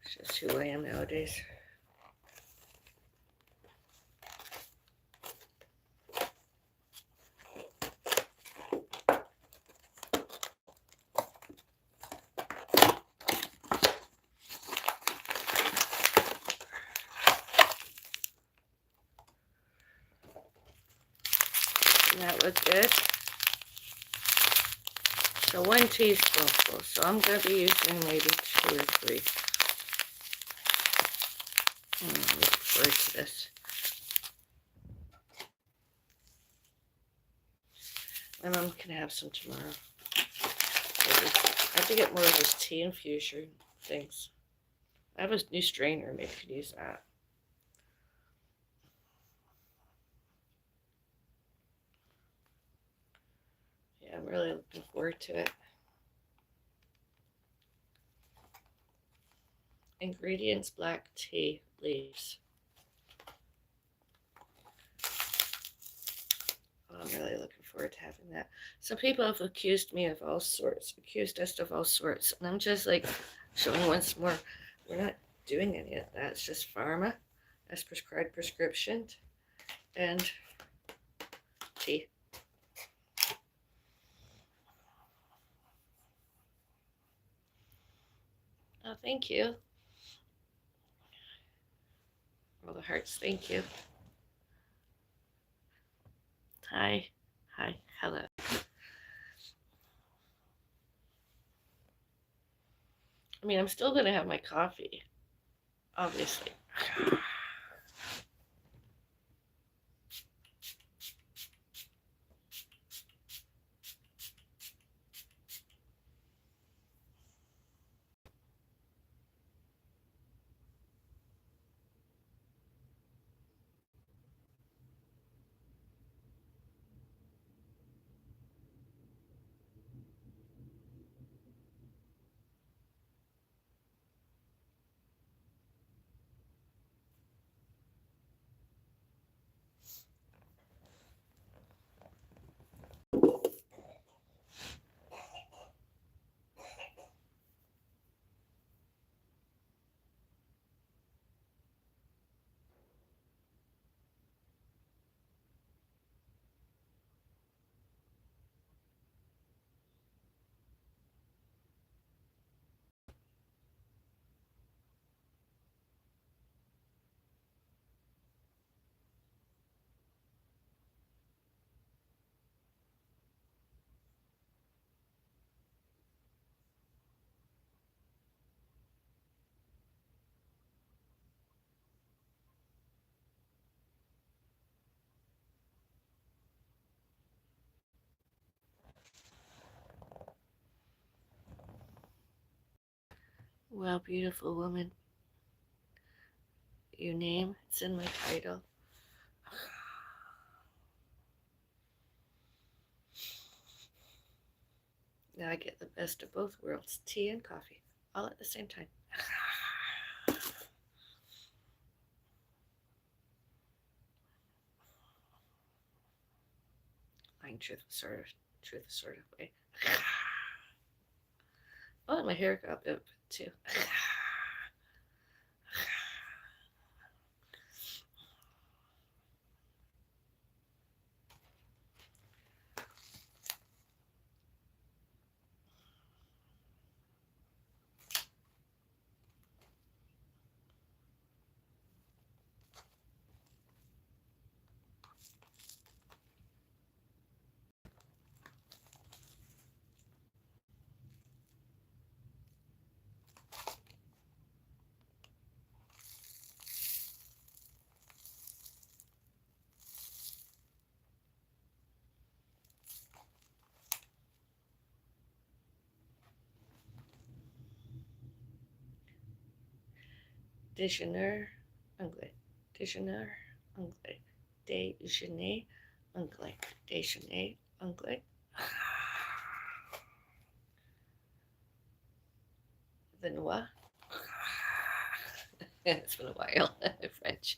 It's just who I am nowadays. And that was it. So 1 teaspoonful. So I'm going to be using maybe 2 or 3. I'm looking forward to this. My mom can have some tomorrow. I have to get more of this tea infusion things. I have a new strainer. Maybe I could use that. Yeah, I'm really looking forward to it. Ingredients: black tea leaves. I'm really looking forward to having that. Some people have accused us of all sorts. And I'm just like showing once more, we're not doing any of that. It's just pharma as prescribed prescription and tea. Oh, thank you. All the hearts, thank you. Hi. Hi. Hello. I mean, I'm still going to have my coffee, obviously. Well, beautiful woman, your name, it's in my title. Now I get the best of both worlds, tea and coffee, all at the same time. Lying truth sort of way. Oh, my hair got up too. Déjeuner anglais. Déjeuner anglais. Déjeuner anglais. Déjeuner anglais. The noix. It's been a while. French.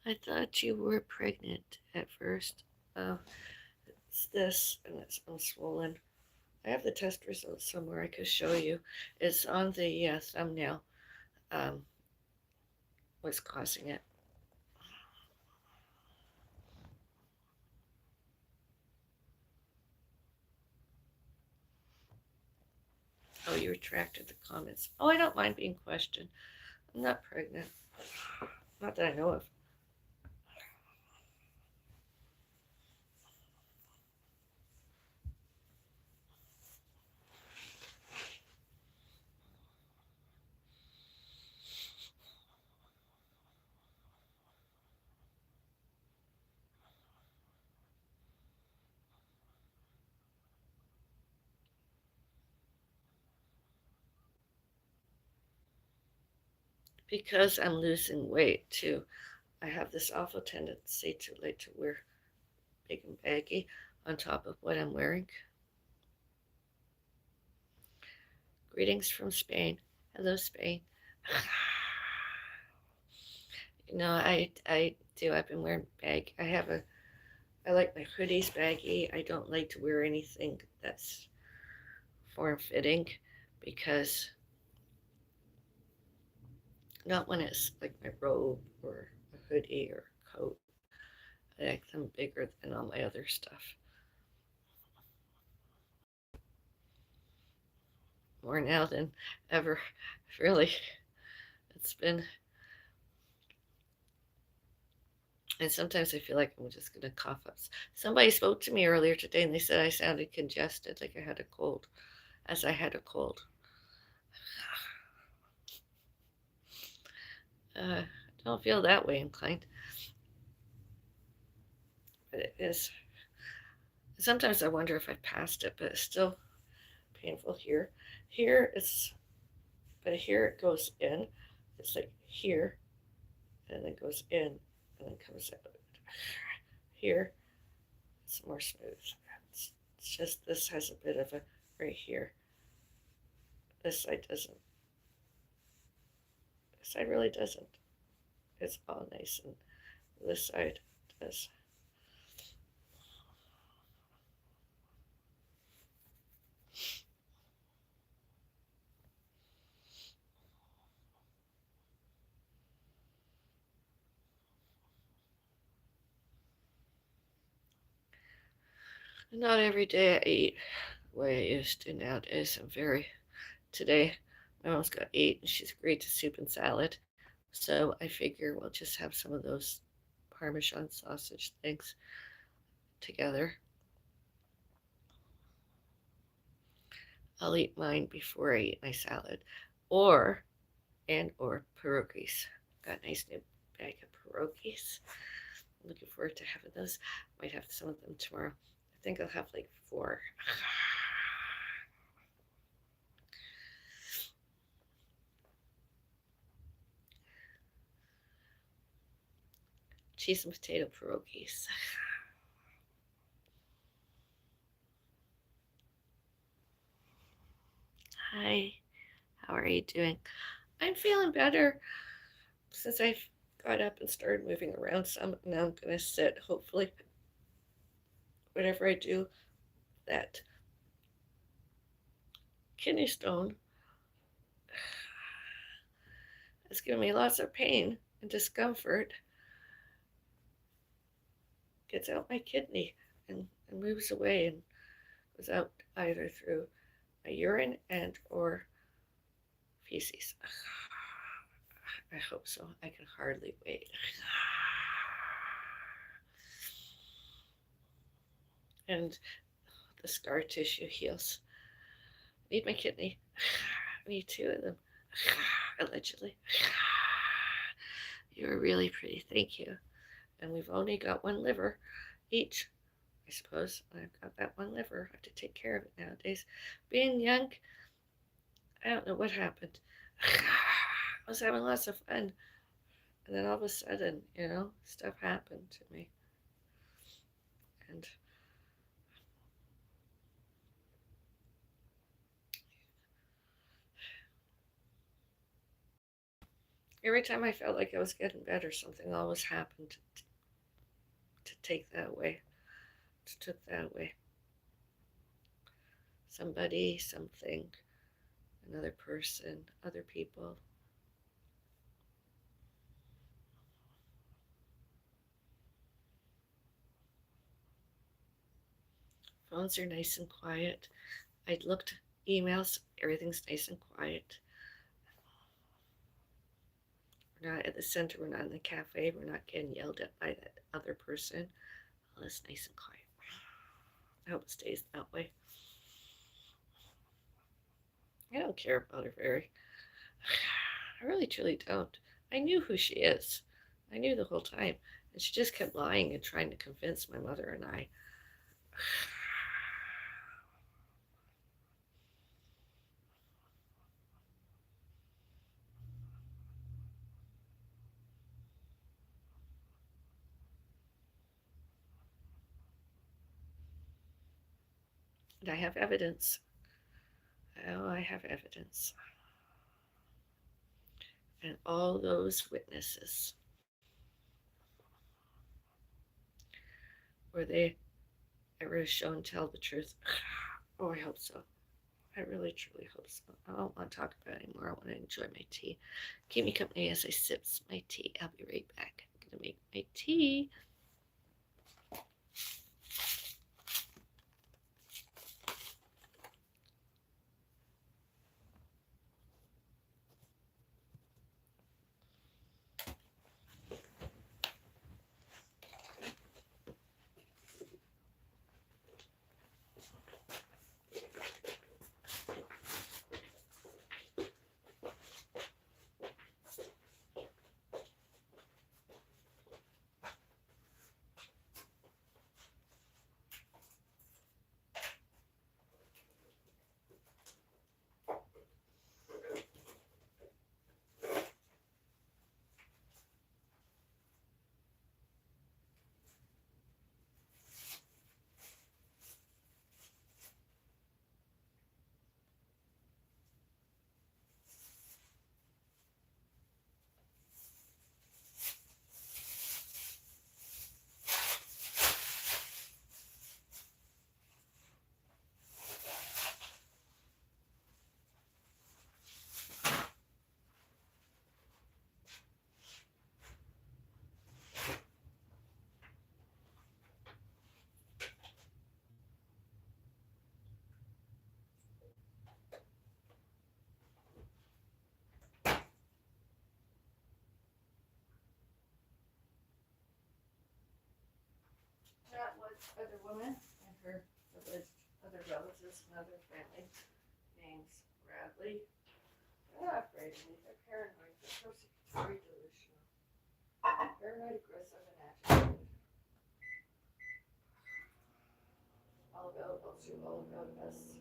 I thought you were pregnant at first. Uh, it's this, and it's unswollen. I have the test results somewhere I could show you. It's on the thumbnail. Um, what's causing it? Oh, you retracted the comments. Oh, I don't mind being questioned. I'm not pregnant. Not that I know of. Because I'm losing weight too. I have this awful tendency to like to wear big and baggy on top of what I'm wearing. Greetings from Spain. Hello, Spain. I do. I've been wearing bag. I like my hoodies baggy. I don't like to wear anything that's form fitting because not when it's like my robe or a hoodie or a coat. I like them bigger than all my other stuff. More now than ever. Really. It's been, and sometimes I feel like I'm just going to cough up. Somebody spoke to me earlier today and they said I sounded congested, like I had a cold, as I had a cold. Don't feel that way inclined, but it is. Sometimes I wonder if I passed it, but it's still painful here. Here it's, but here it goes in. It's like here, and then goes in, and then comes out. Here, it's more smooth. It's just this has a bit of a right here. This side doesn't. This side really doesn't. It's all nice, and this side does. Not every day I eat the way I used to nowadays. I'm very. Today, my mom's got 8 and she's agreed to soup and salad. So I figure we'll just have some of those Parmesan sausage things together. I'll eat mine before I eat my salad. Or pierogies. Got a nice new bag of pierogies. Looking forward to having those. Might have some of them tomorrow. I think I'll have like 4. Cheese and potato pierogies. Hi, how are you doing? I'm feeling better since I've got up and started moving around some. Now I'm going to sit, hopefully, whatever I do, that kidney stone has given me lots of pain and discomfort. Gets out my kidney and moves away and goes out either through my urine and or feces. I hope so. I can hardly wait. And the scar tissue heals. Need my kidney. Need 2 of them. Allegedly. You're really pretty. Thank you. And we've only got 1 liver each, I suppose. I've got that 1 liver. I have to take care of it nowadays. Being young, I don't know what happened. I was having lots of fun. And then all of a sudden, stuff happened to me. And Every time I felt like I was getting better, something always happened to take that away, to took that away. Somebody, something, another person, other people. Phones are nice and quiet. I looked emails, everything's nice and quiet. We're not at the center, we're not in the cafe, we're not getting yelled at by that other person. All is nice and quiet. I hope it stays that way. I don't care about her very. I really truly don't. I knew who she is. I knew the whole time. And she just kept lying and trying to convince my mother and I. And I have evidence. Oh, I have evidence. And all those witnesses, were they ever shown tell the truth? Oh, I hope so. I really truly hope so. I don't want to talk about it anymore. I want to enjoy my tea. Keep me company as I sip my tea. I'll be right back. I'm going to make my tea. That was other woman and her alleged other relatives and other family names Bradley. They're not afraid of me. They're paranoid. They're persecutory delusional. Paranoid, aggressive, and agitated. All available through all about us.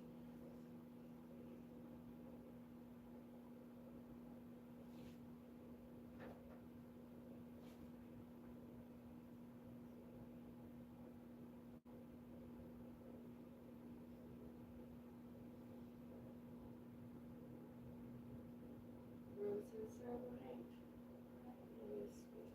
Roses are white. Is sweet.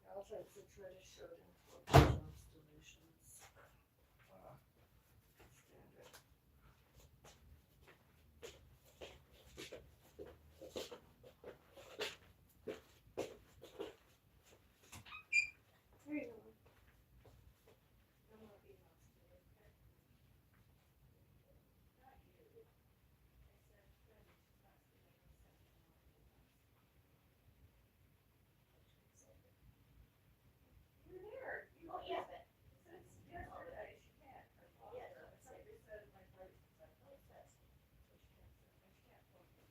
All types of try to show them themselves delusions. Stand it. There you go. No more emails today, okay? Not you. I said, Freddie, she's not sending more emails. You're there. You oh, yeah, but since yesterday, she can't. Her phone. Yeah, no, it's like they said my place is like, oh, that's so she can't send. And she can't phone me.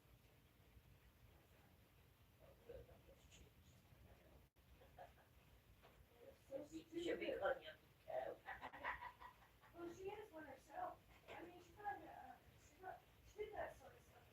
Oh, good. That gets changed. So stupid. Should be calling you. Well, she is one herself. I mean, she's not. She did that sort of stuff.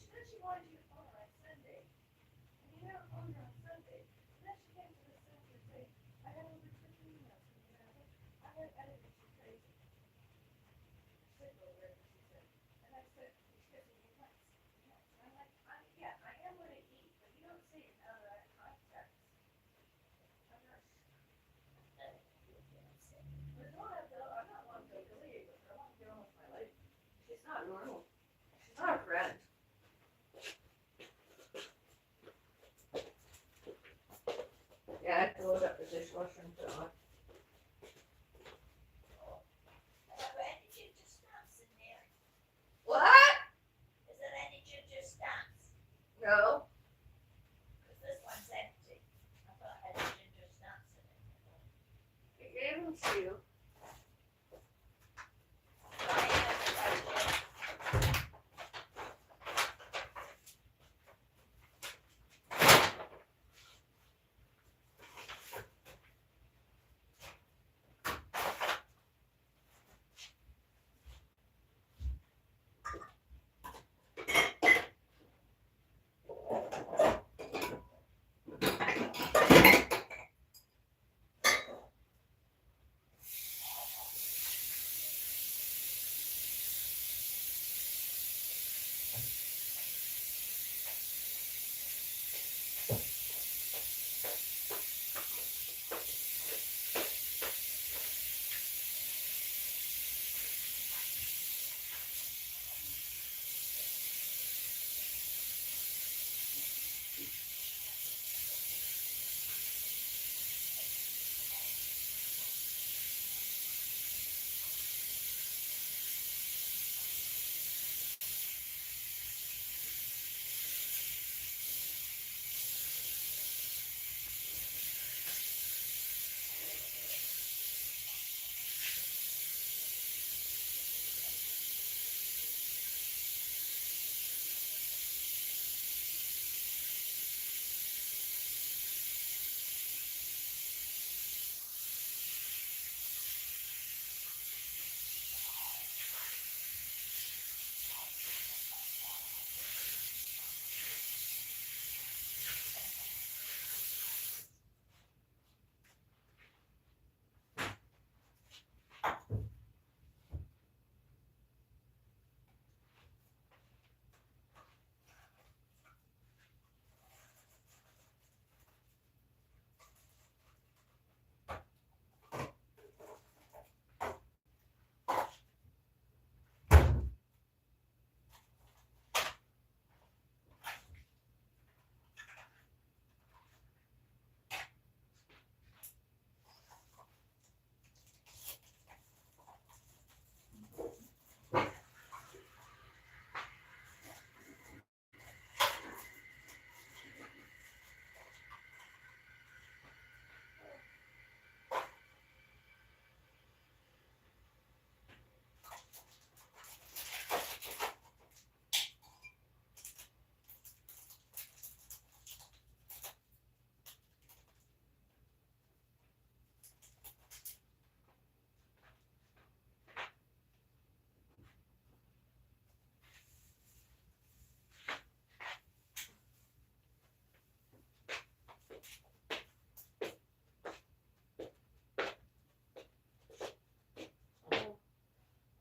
she said she wanted you to phone her on Sunday. And you never phoned her on Sunday. And then she came to the center saying, I had over 50 emails from you. And I had edited you crazy. Sick or whatever she said. And I said, you're kissing me nuts. Nuts. And I'm like, yeah, I am going to eat, but you don't say it out of that context. I'm not. But no, I'm not wanting to affiliate with her. I want to get on with my life. She's not normal. She's not a friend. Yeah, I have to load up the dishwasher and put it on. Any ginger snaps in there? What? Is there any ginger snaps? No. Because this one's empty. I thought it had ginger snaps in it. I gave them to you. I haven't tried yet.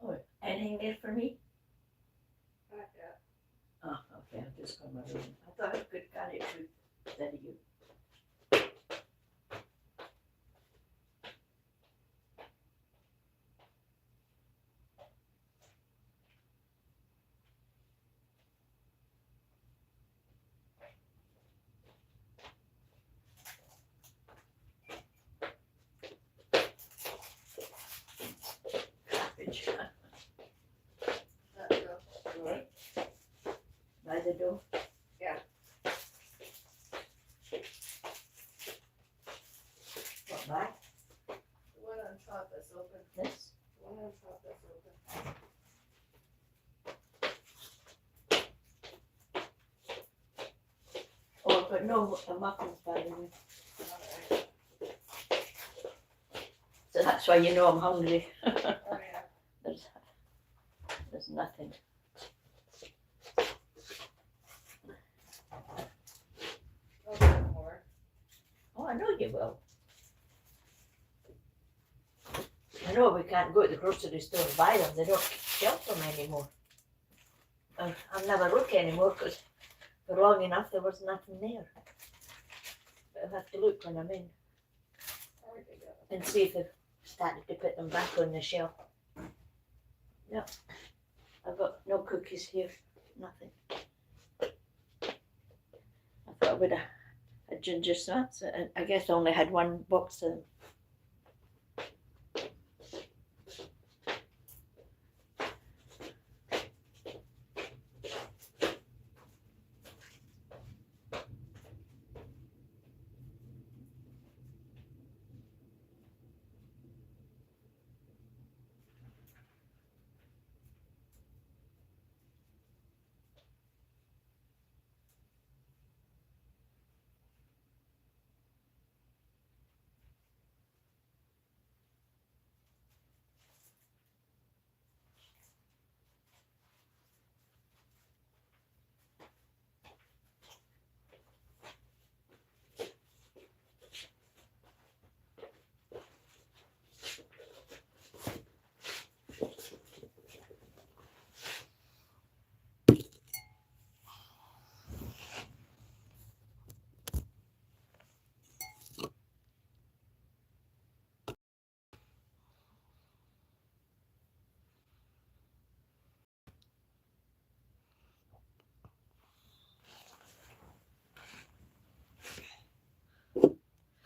Oh, anything there for me? Not yet. Oh, okay, I'm just going to room. I thought I could got it instead of you. Garbage. Not yet. Okay. By the door? Yeah. What, back? The one on top that's open. This? The one on top that's open. Oh, but no muffins, by the way. Alright. So that's why you know I'm hungry. Oh yeah. There's nothing. you will. I know we can't go to the grocery store and buy them. They don't shelf them anymore. I'll never look anymore because for long enough there was nothing there. But I'll have to look when I'm in and see if they've started to put them back on the shelf. No, I've got no cookies here, nothing. I thought I would have had ginger snaps. I guess I only had one box of them.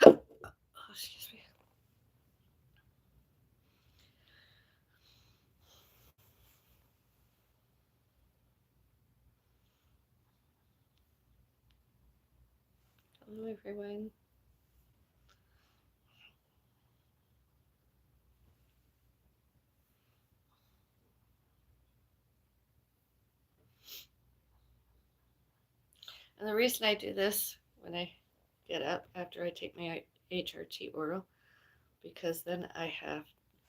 Oh, excuse me. Hello, everyone. And the reason I do this when I get up after I take my HRT oral, because then I have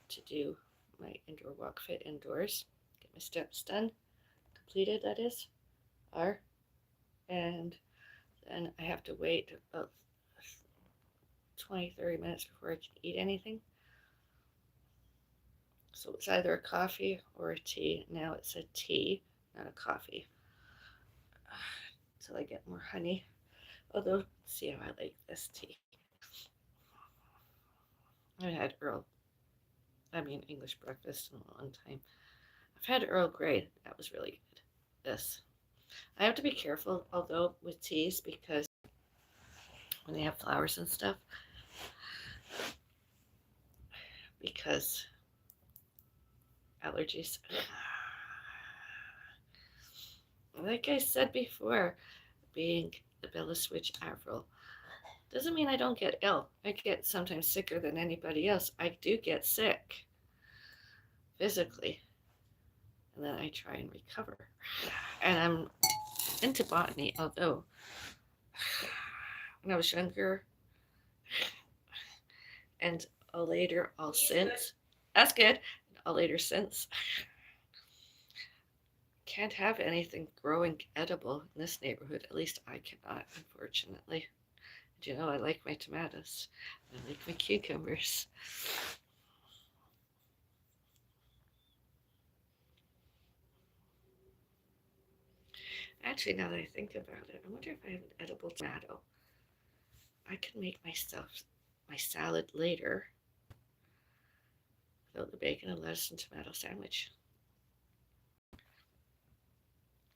to do my indoor walk fit indoors, get my steps done, completed that is, and then I have to wait about 20-30 minutes before I can eat anything. So it's either a coffee or a tea. Now it's a tea, not a coffee. Till I get more honey. Although, see how I like this tea. I haven't had English breakfast in a long time. I've had Earl Grey. That was really good. This. I have to be careful, although, with teas because when they have flowers and stuff, because allergies. Like I said before, being the Bella Switch Avril doesn't mean I don't get ill. I get sometimes sicker than anybody else. I do get sick physically, and then I try and recover. And I'm into botany, although when I was younger and all later, all since, that's good, all later since, can't have anything growing edible in this neighborhood. At least I cannot, unfortunately. Do you know, I like my tomatoes. I like my cucumbers. Actually, now that I think about it, I wonder if I have an edible tomato. I can make myself my salad later without the bacon and lettuce and tomato sandwich.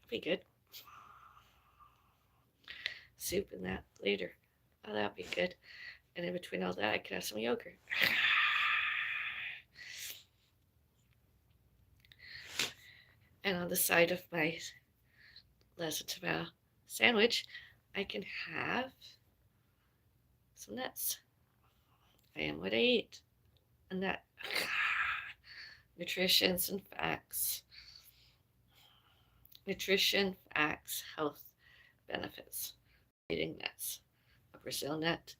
Be good. Soup and that later. Oh, that'd be good. And in between all that, I could have some yogurt. And on the side of my lettuce and tomato sandwich, I can have some nuts. I am what I eat. And that nutritions and facts. Nutrition, facts, health benefits. Eating nuts. A Brazil nut,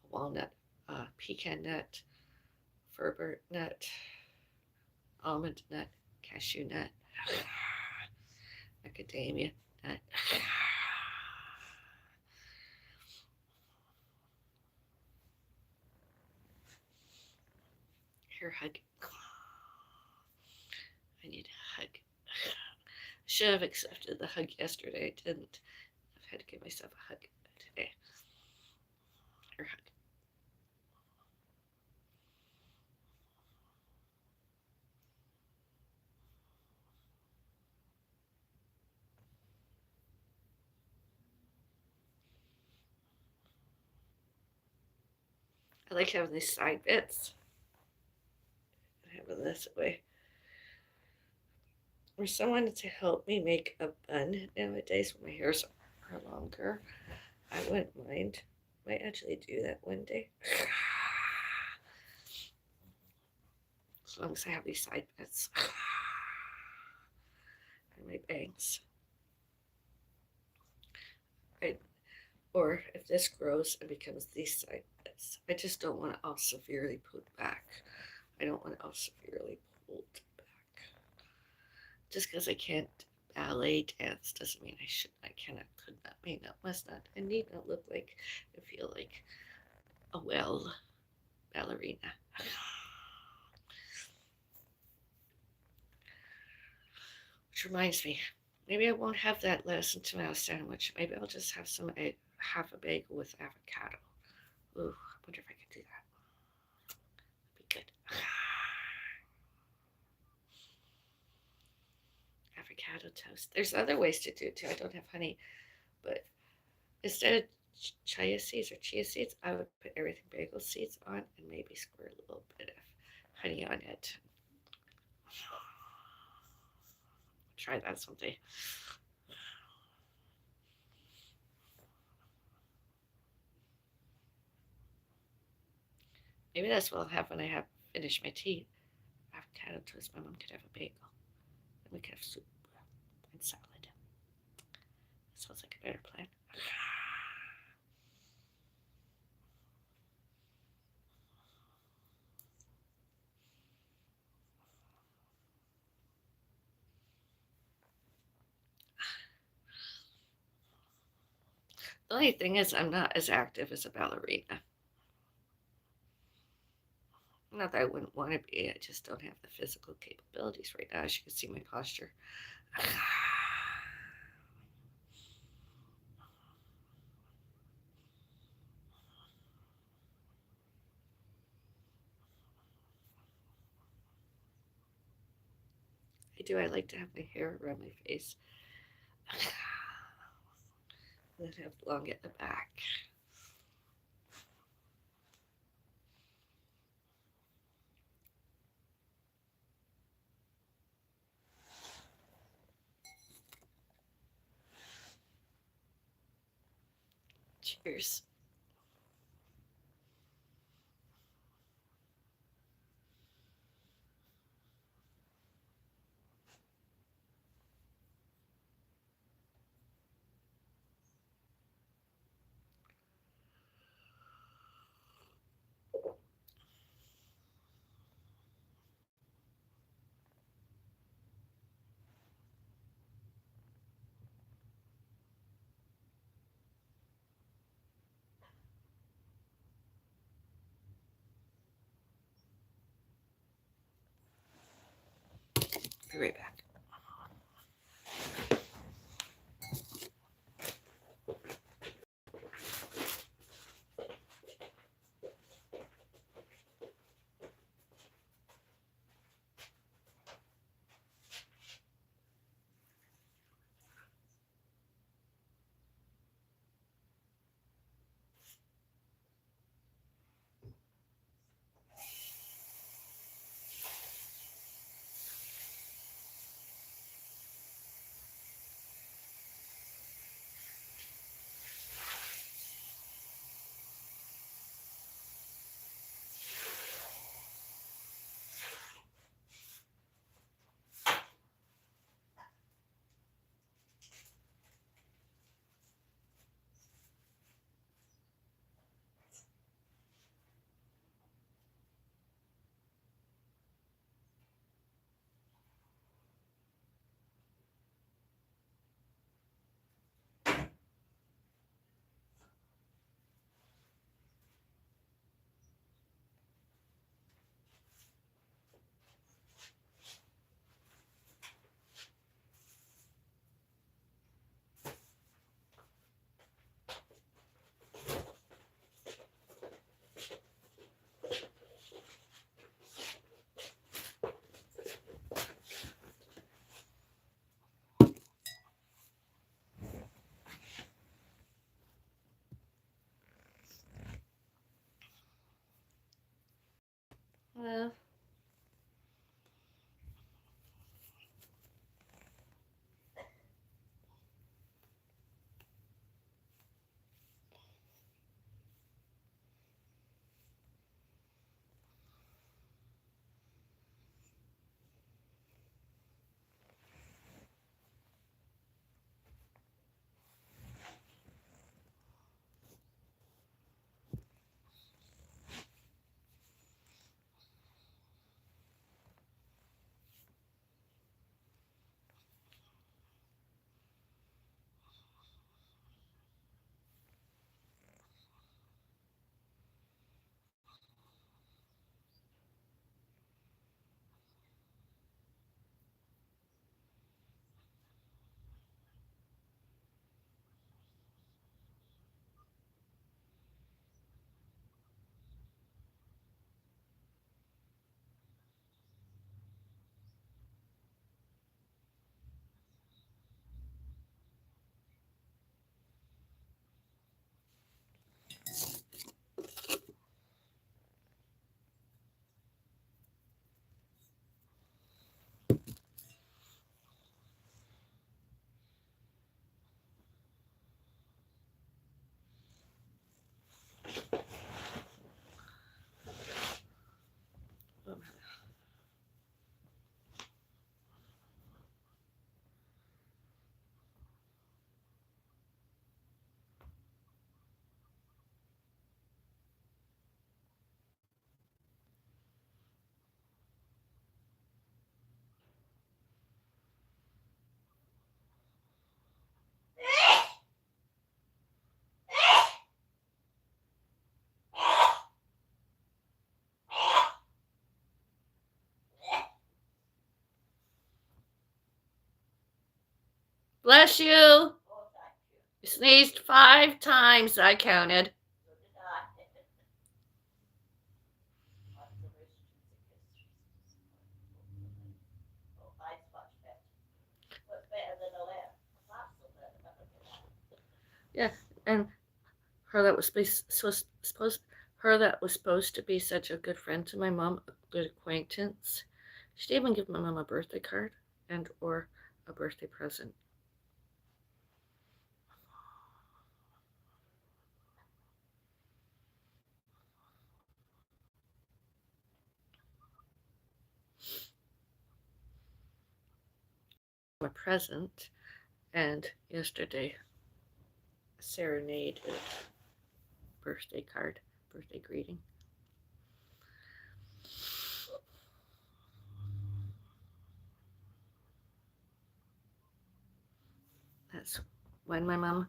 a walnut, a pecan nut, Ferbert nut, almond nut, cashew nut, macadamia nut. hug. I need a hug. Should have accepted the hug yesterday. I didn't. I've had to give myself a hug today. Or hug. I like having these side bits. Having this way. For someone to help me make a bun nowadays when my hairs are longer, I wouldn't mind. Might actually do that one day. As long as I have these side bits and my bangs. Or if this grows and becomes these side bits, I just don't want it all severely pulled back. I don't want it all severely pulled back. Just because I can't ballet dance doesn't mean I cannot, could not, may not, must not, and need not look like and feel like a well ballerina. Which reminds me, maybe I won't have that lettuce and tomato sandwich. Maybe I'll just have half a bagel with avocado. Ooh, I wonder if I could do that. That'd be good. Avocado toast. There's other ways to do it too. I don't have honey, but instead of chia seeds, I would put everything bagel seeds on and maybe squirt a little bit of honey on it. Try that someday. Maybe that's what I'll have when I have finished my tea. Avocado toast. My mom could have a bagel. And we could have soup and salad. Sounds like a better plan. The only thing is, I'm not as active as a ballerina. Not that I wouldn't want to be, I just don't have the physical capabilities right now. As you can see, my posture. I like to have my hair around my face. And then have long at the back. Cheers. Be right back. Bless you. Oh, thank you. You sneezed 5 times, I counted. So did I. Observations against reasons. Oh, that's much better. But better than a letter. That's so better than that. Yeah, and her that was supposed to be such a good friend to my mom, a good acquaintance. She didn't even give my mom a birthday card and or a birthday present. A present, and yesterday a serenade, birthday card, birthday greeting. That's when my mom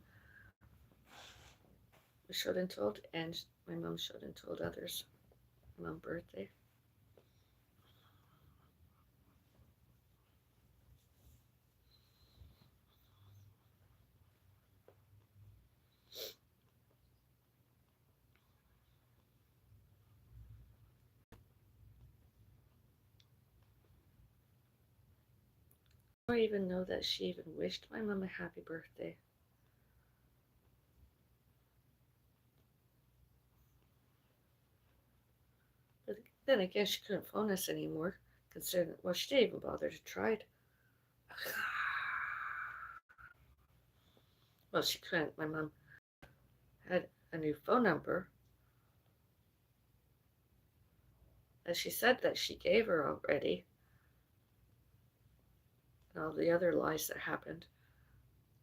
showed and told, and my mom showed and told others. My mom's birthday. I don't even know that she even wished my mom a happy birthday. But then again, she couldn't phone us anymore, considering, well, she didn't even bother to try it. Well, she couldn't. My mom had a new phone number, as she said that she gave her already, and all the other lies that happened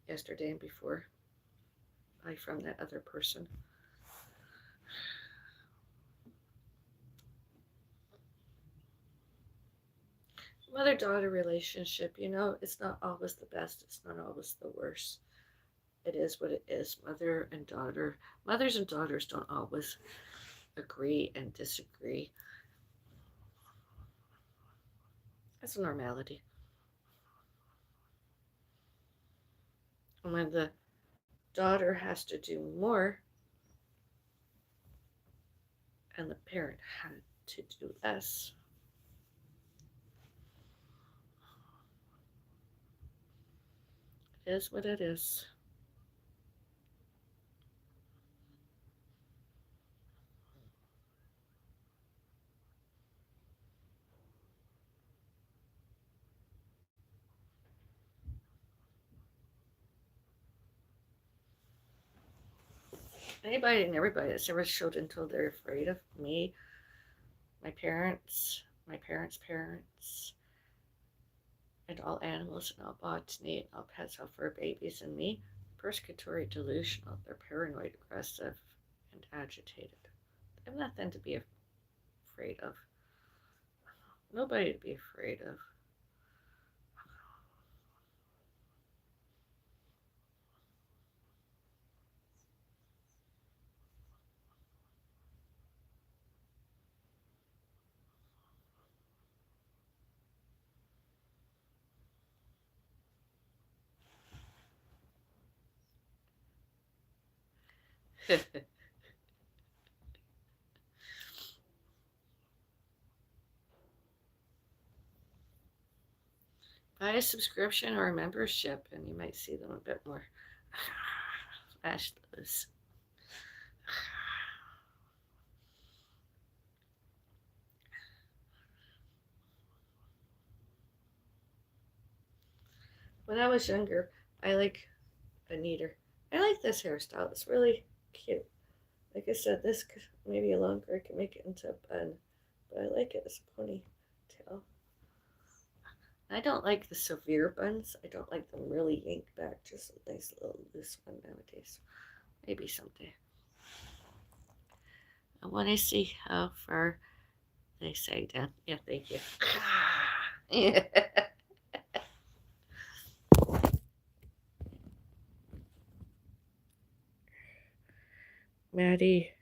yesterday and before, like from that other person. Mother-daughter relationship, it's not always the best. It's not always the worst. It is what it is. Mother and daughter. Mothers and daughters don't always agree and disagree. That's a normality. And when the daughter has to do more and the parent had to do less, it is what it is. Anybody and everybody that's ever showed until they're afraid of me, my parents, my parents' parents, and all animals and all botany and all pets, all fur babies and me, persecutory delusional. They're paranoid, aggressive, and agitated. They have nothing to be afraid of. Nobody to be afraid of. Buy a subscription or a membership, and you might see them a bit more. Flash those. When I was younger, I like a neater. I like this hairstyle. It's really cute. Like I said, this maybe longer. I can make it into a bun, but I like it as a ponytail. I don't like the severe buns. I don't like them really yanked back. Just a nice little loose one nowadays. Maybe someday. I want to see how far they say down. Yeah, thank you. Yeah. Maddie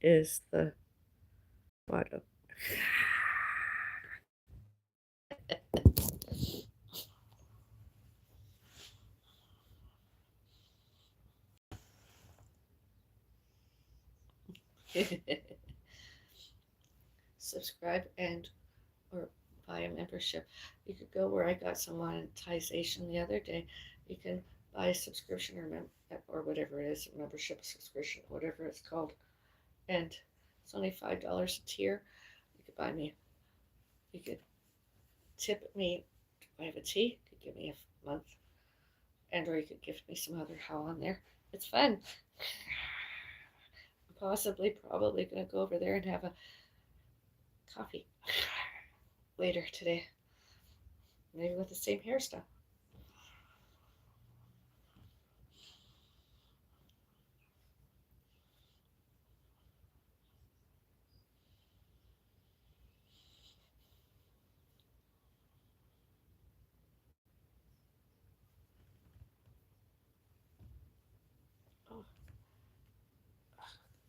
is the bottom. Subscribe and or buy a membership. You could go where I got some monetization the other day. You can buy a subscription or whatever it is, a membership subscription, whatever it's called, and it's only $5 a tier. You could buy me. You could tip me to buy a tea. You could give me a month, and or you could gift me some other how on there. It's fun. I'm probably gonna go over there and have a coffee later today. Maybe with the same hairstyle. Oh,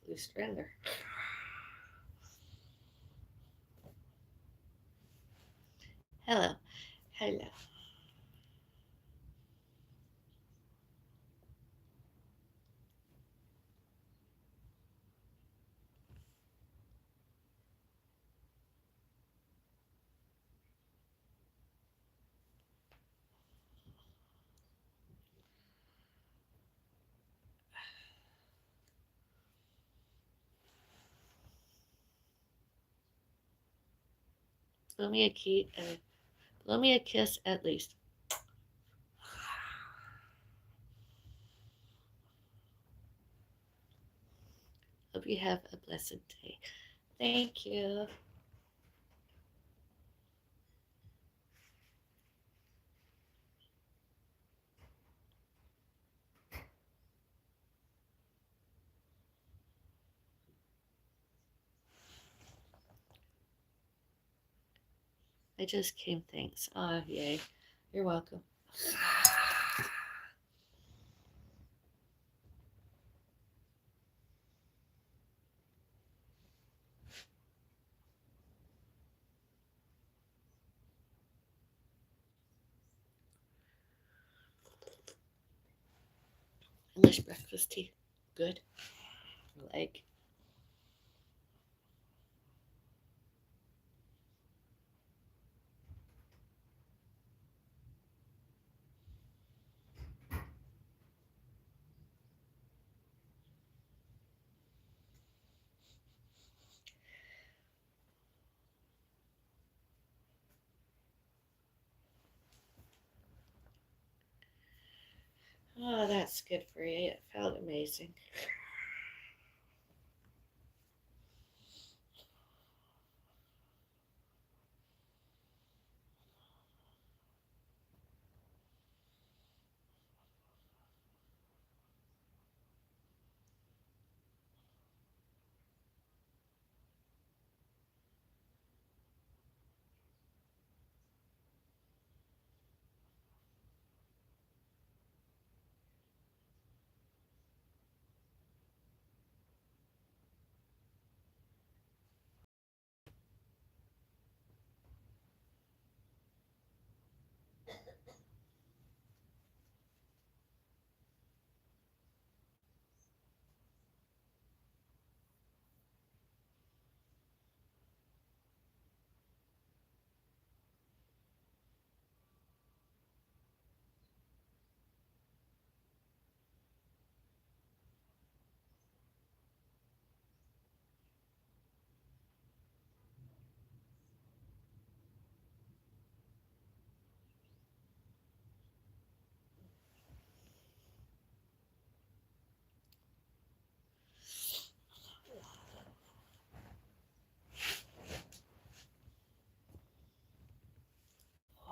loose strand there. Hello. Hello. Blow me a key. Blow me a kiss at least. Hope you have a blessed day. Thank you. I just came, thanks. Ah, yay. You're welcome. English breakfast tea. Good. Like. Oh, that's good for you. It felt amazing.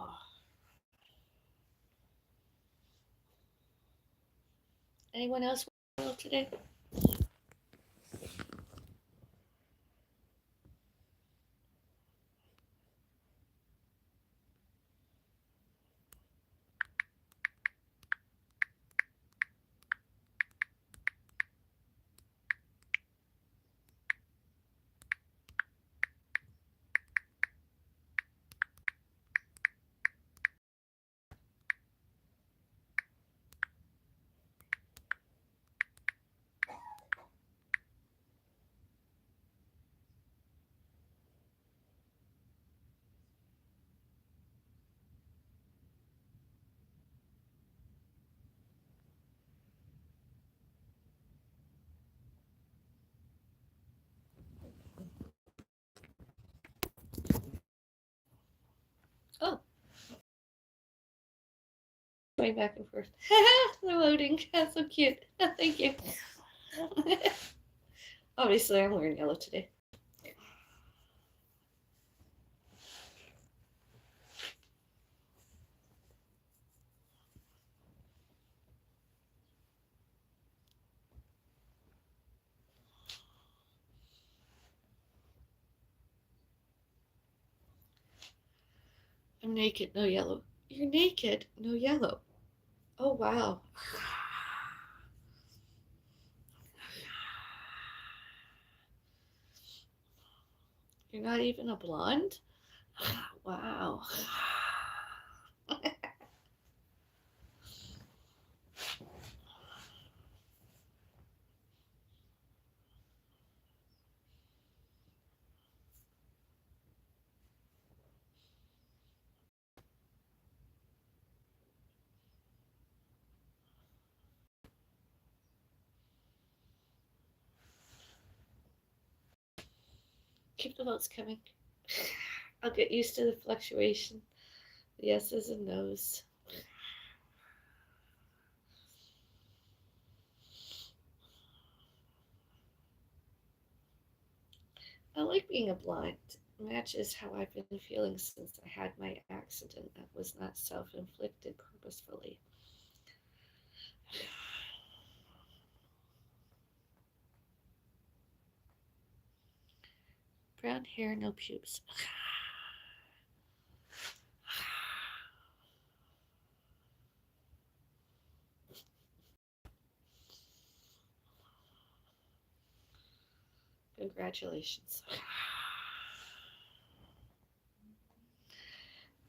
Oh. Anyone else today? Going back and forth. The loading. That's so cute. Thank you. Obviously, I'm wearing yellow today. I'm naked, no yellow. You're naked, no yellow. Oh, wow. You're not even a blonde? Wow. Keep the votes coming. I'll get used to the fluctuation. The yeses and nos. I like being a blind. It matches how I've been feeling since I had my accident that was not self-inflicted purposefully. Brown hair, no pubes. Congratulations.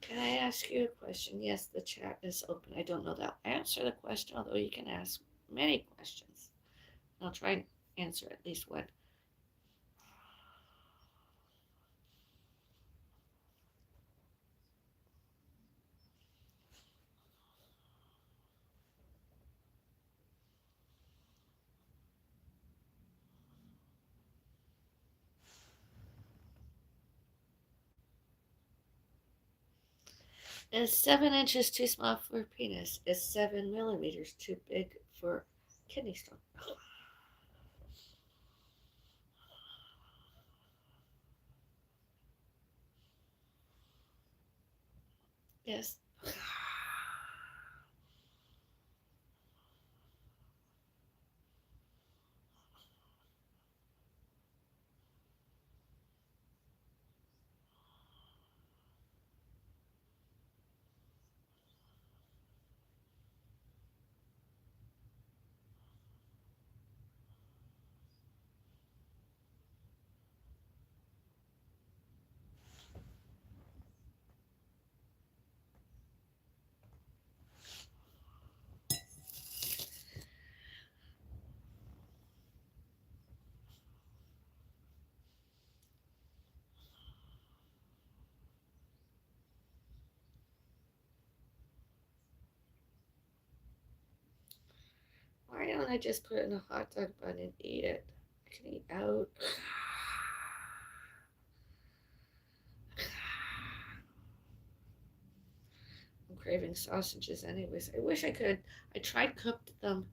Can I ask you a question? Yes, the chat is open. I don't know that I'll answer the question, although you can ask many questions. I'll try and answer at least one. Is 7 inches too small for a penis? Is 7 millimeters too big for kidney stone? Yes. Why don't I just put it in a hot dog bun and eat it? I can eat out. I'm craving sausages anyways. I wish I could. I tried cooked them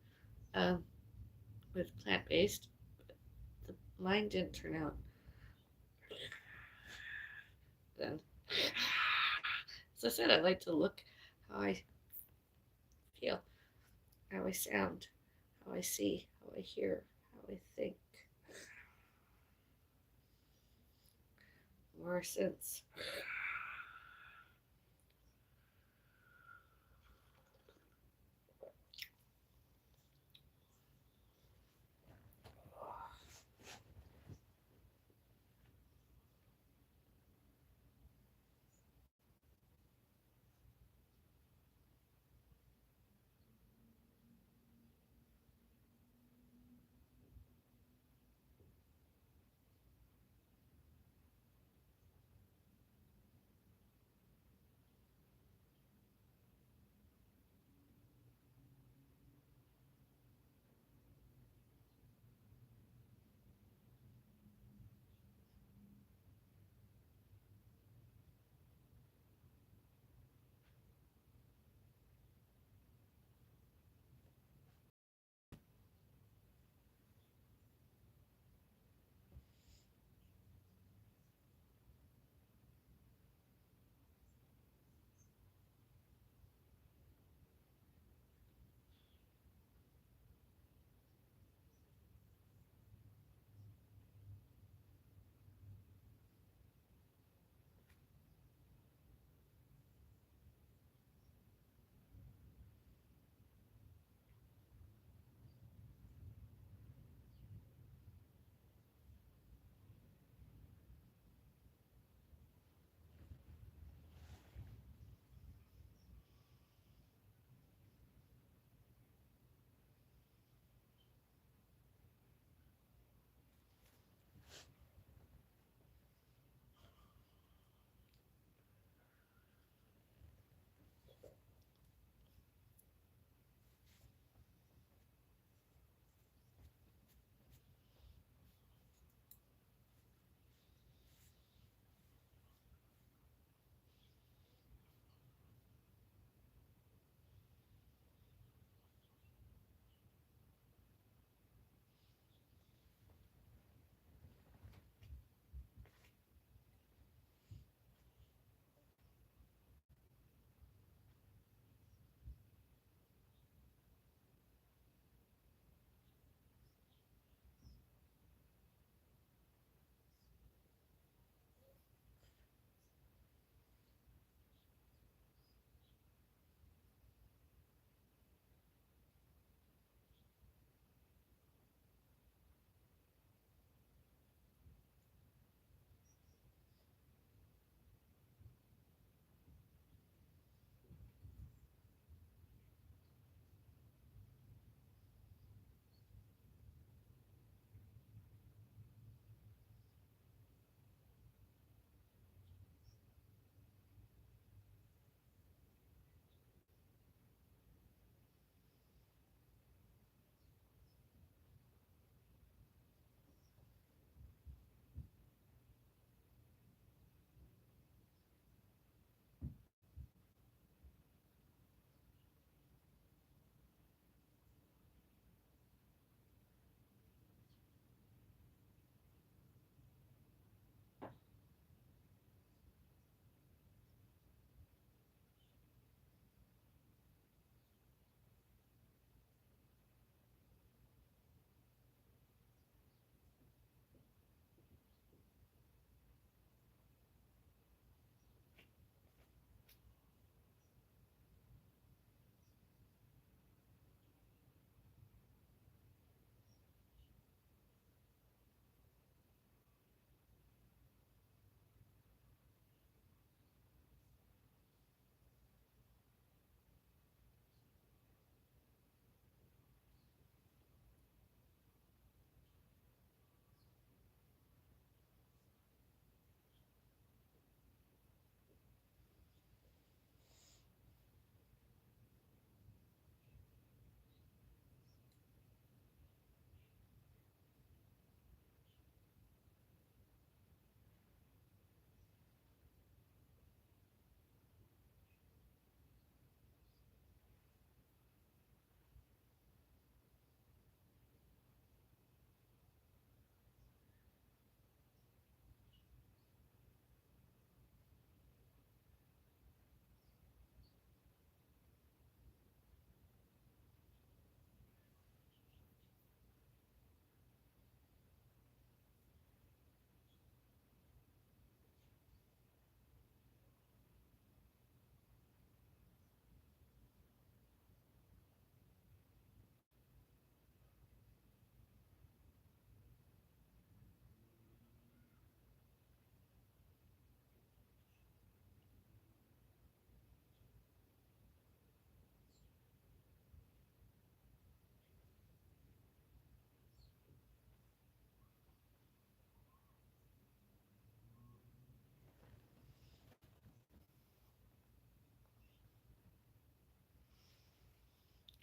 um, with plant-based, but mine didn't turn out. Then, as I said, I like to look how I feel, how I sound, how I see, how I hear, how I think. More sense.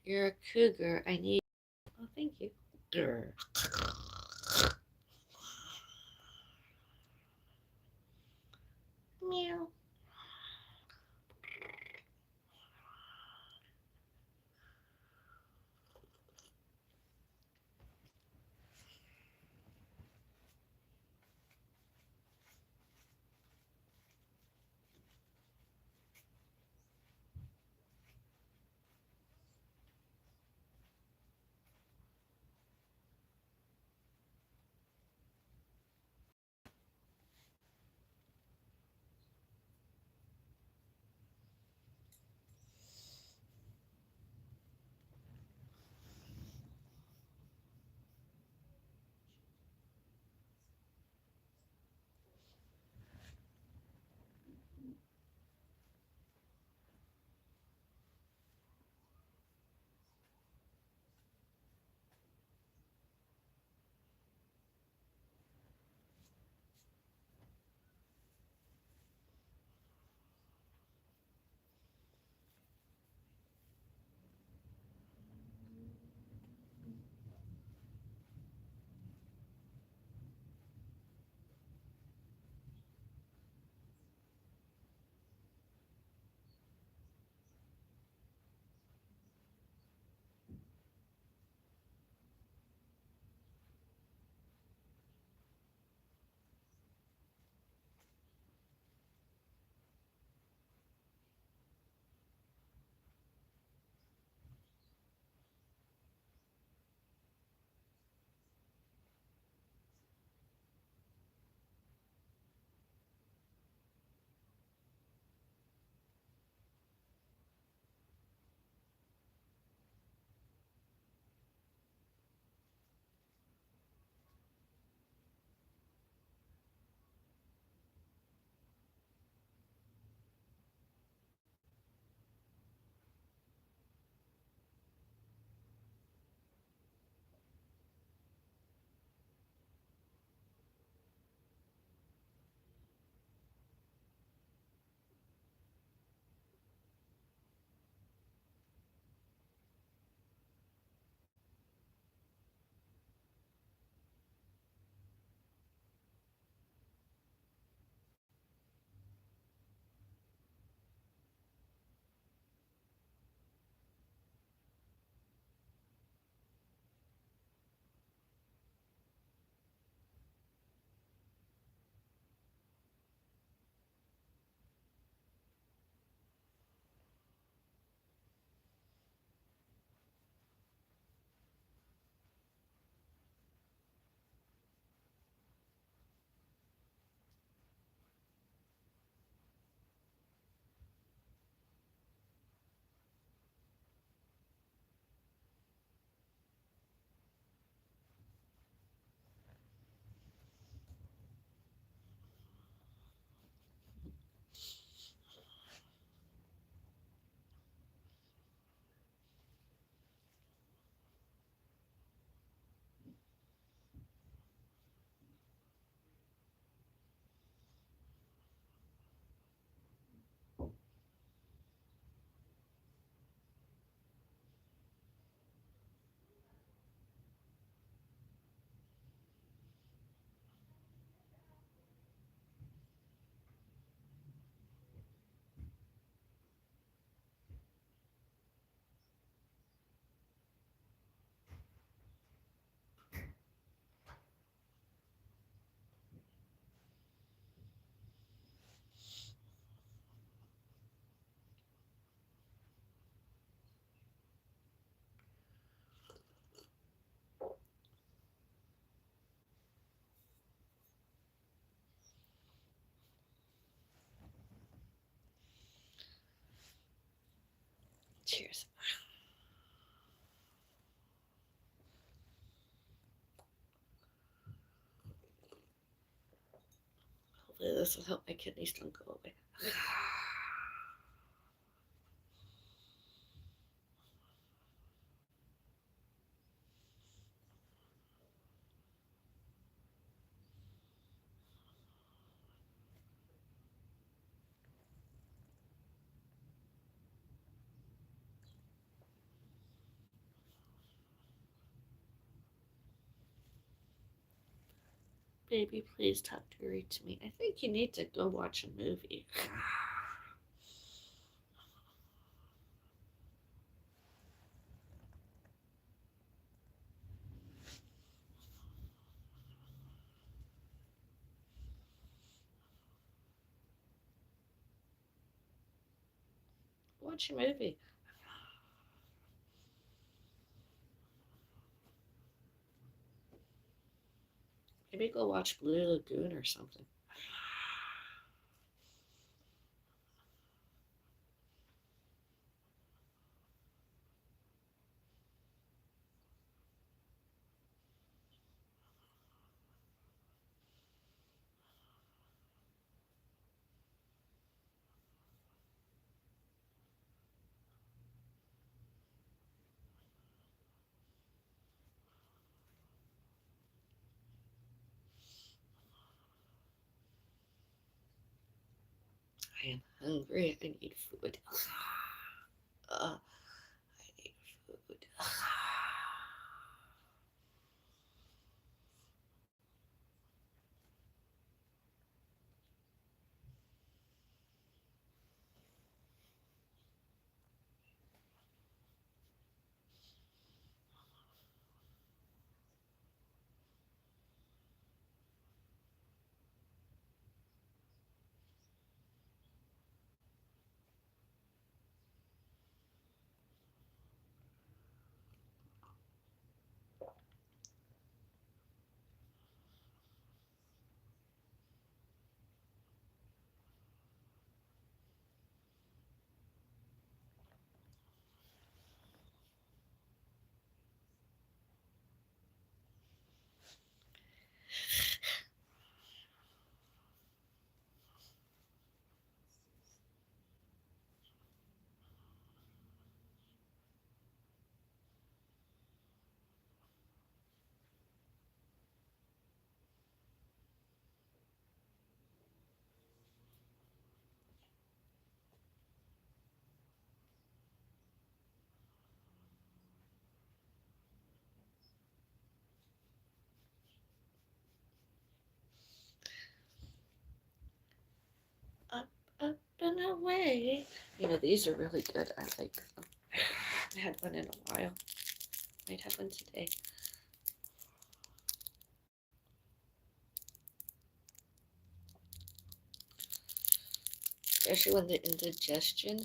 You're a cougar. I need. Oh, thank you. Grr. Meow. Cheers. Hopefully this will help my kidneys don't go away. baby, please talk dirty to me. I think you need to go watch a movie. Watch a movie. Maybe go watch Blue Lagoon or something. I am hungry. I need food. I need food. Up, up, and away. You know, these are really good. I like them. I had one in a while. Might have one today. Especially when the indigestion,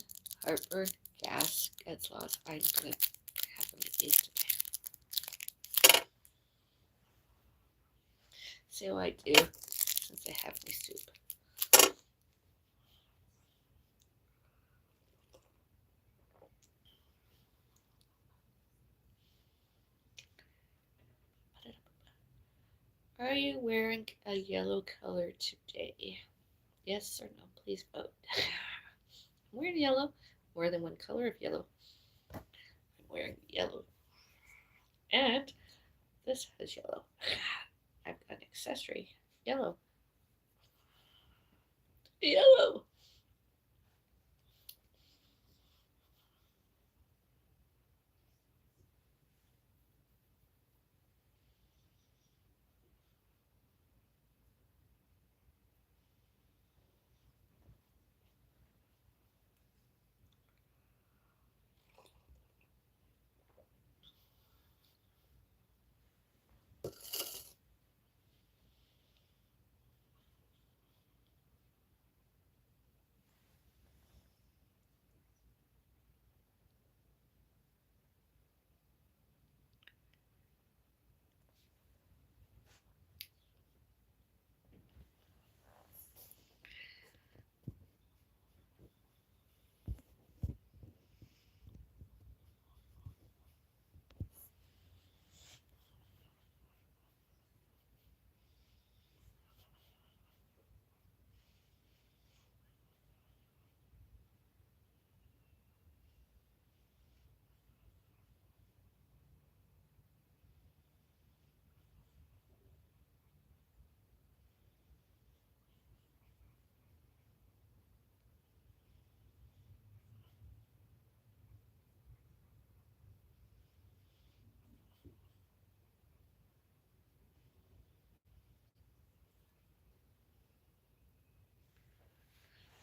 heartburn, gas gets lost. I'm gonna have one of these today. See what I do since I have my soup. Are you wearing a yellow color today? Yes or no? Please vote. I'm wearing yellow. More than one color of yellow. I'm wearing yellow. And this has yellow. I've got an accessory. Yellow. Yellow.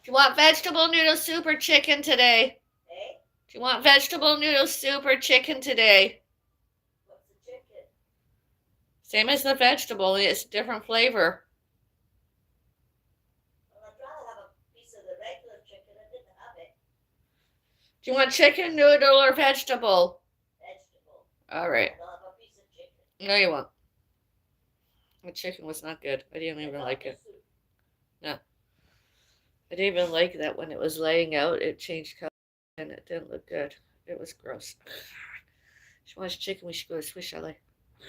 Do you want vegetable noodle soup or chicken today? Eh? Do you want vegetable noodle soup or chicken today? What's the chicken? Same as the vegetable, it's a different flavor. Well, I'd rather have a piece of the regular chicken. I didn't have it. Do you want chicken, noodle, or vegetable? Vegetable. All right. I'll have a piece of chicken. No, you won't. The chicken was not good. I didn't even like it. No. I didn't even like that when it was laying out. It changed color and it didn't look good. It was gross. She wants chicken. We should go to Swiss Chalet. Is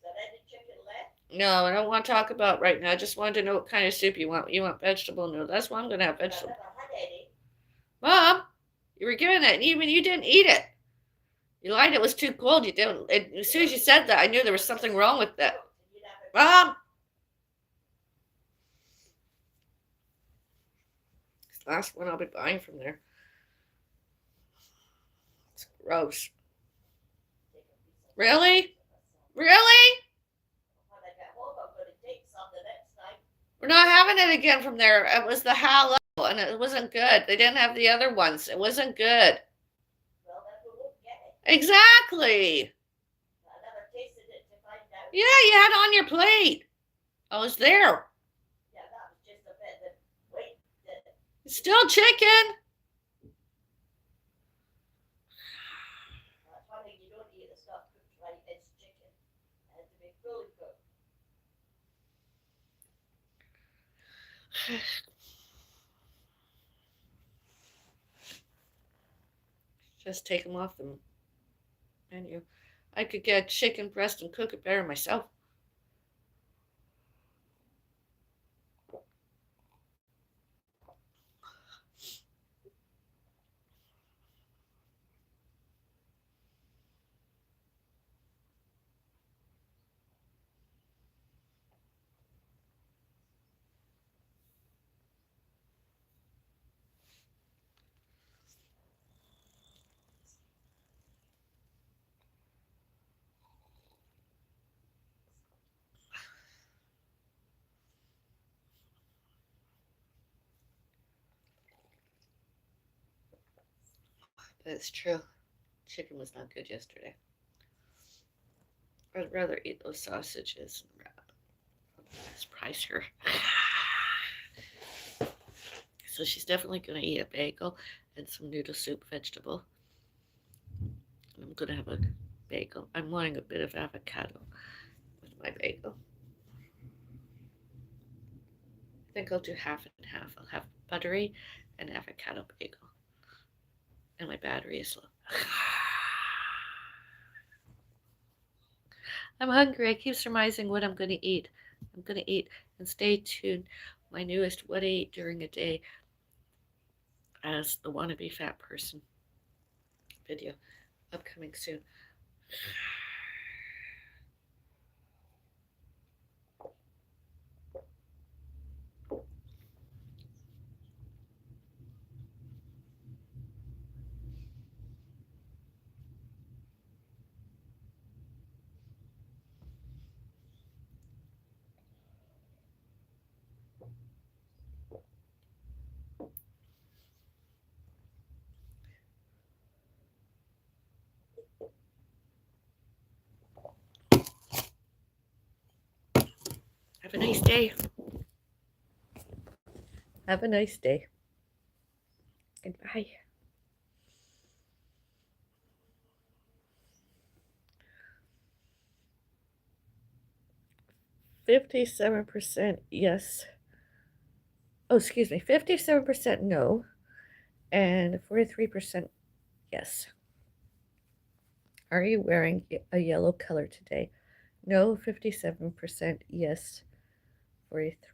there any chicken left? No, I don't want to talk about right now. I just wanted to know what kind of soup you want. You want vegetable noodle. That's why I'm going to have vegetable. I never had any. Mom, you were given it and even you didn't eat it. You lied it was too cold. You didn't. As soon as you said that, I knew there was something wrong with that. Mom! It's the last one I'll be buying from there. It's gross. Really? Really? When I get home, I'm going to take some the next time. We're not having it again from there. It was the Hello, and it wasn't good. They didn't have the other ones. It wasn't good. Well, then we won't get it. Exactly. I never tasted it to find out. Yeah, you had it on your plate. I was there. Yeah, that was just a bit of wait. It's still chicken. That's one thing you don't eat the stuff cooked right. It's chicken. It has to be fully cooked. Just take them off the menu. I could get chicken breast and cook it better myself. But it's true. Chicken was not good yesterday. I'd rather eat those sausages. Surprise her. So she's definitely going to eat a bagel and some noodle soup vegetable. I'm going to have a bagel. I'm wanting a bit of avocado with my bagel. I think I'll do half and half. I'll have buttery and avocado bagel. And my battery is low. I'm hungry. I keep surmising what I'm going to eat. I'm going to eat. And stay tuned. My newest What I Ate During a Day as the Wannabe Fat Person video upcoming soon. Have a nice day. Have a nice day. Goodbye. %, yes. Oh, excuse me. 57% no. And 43% yes. Are you wearing a yellow color today? No, 57%. Yes, 43%.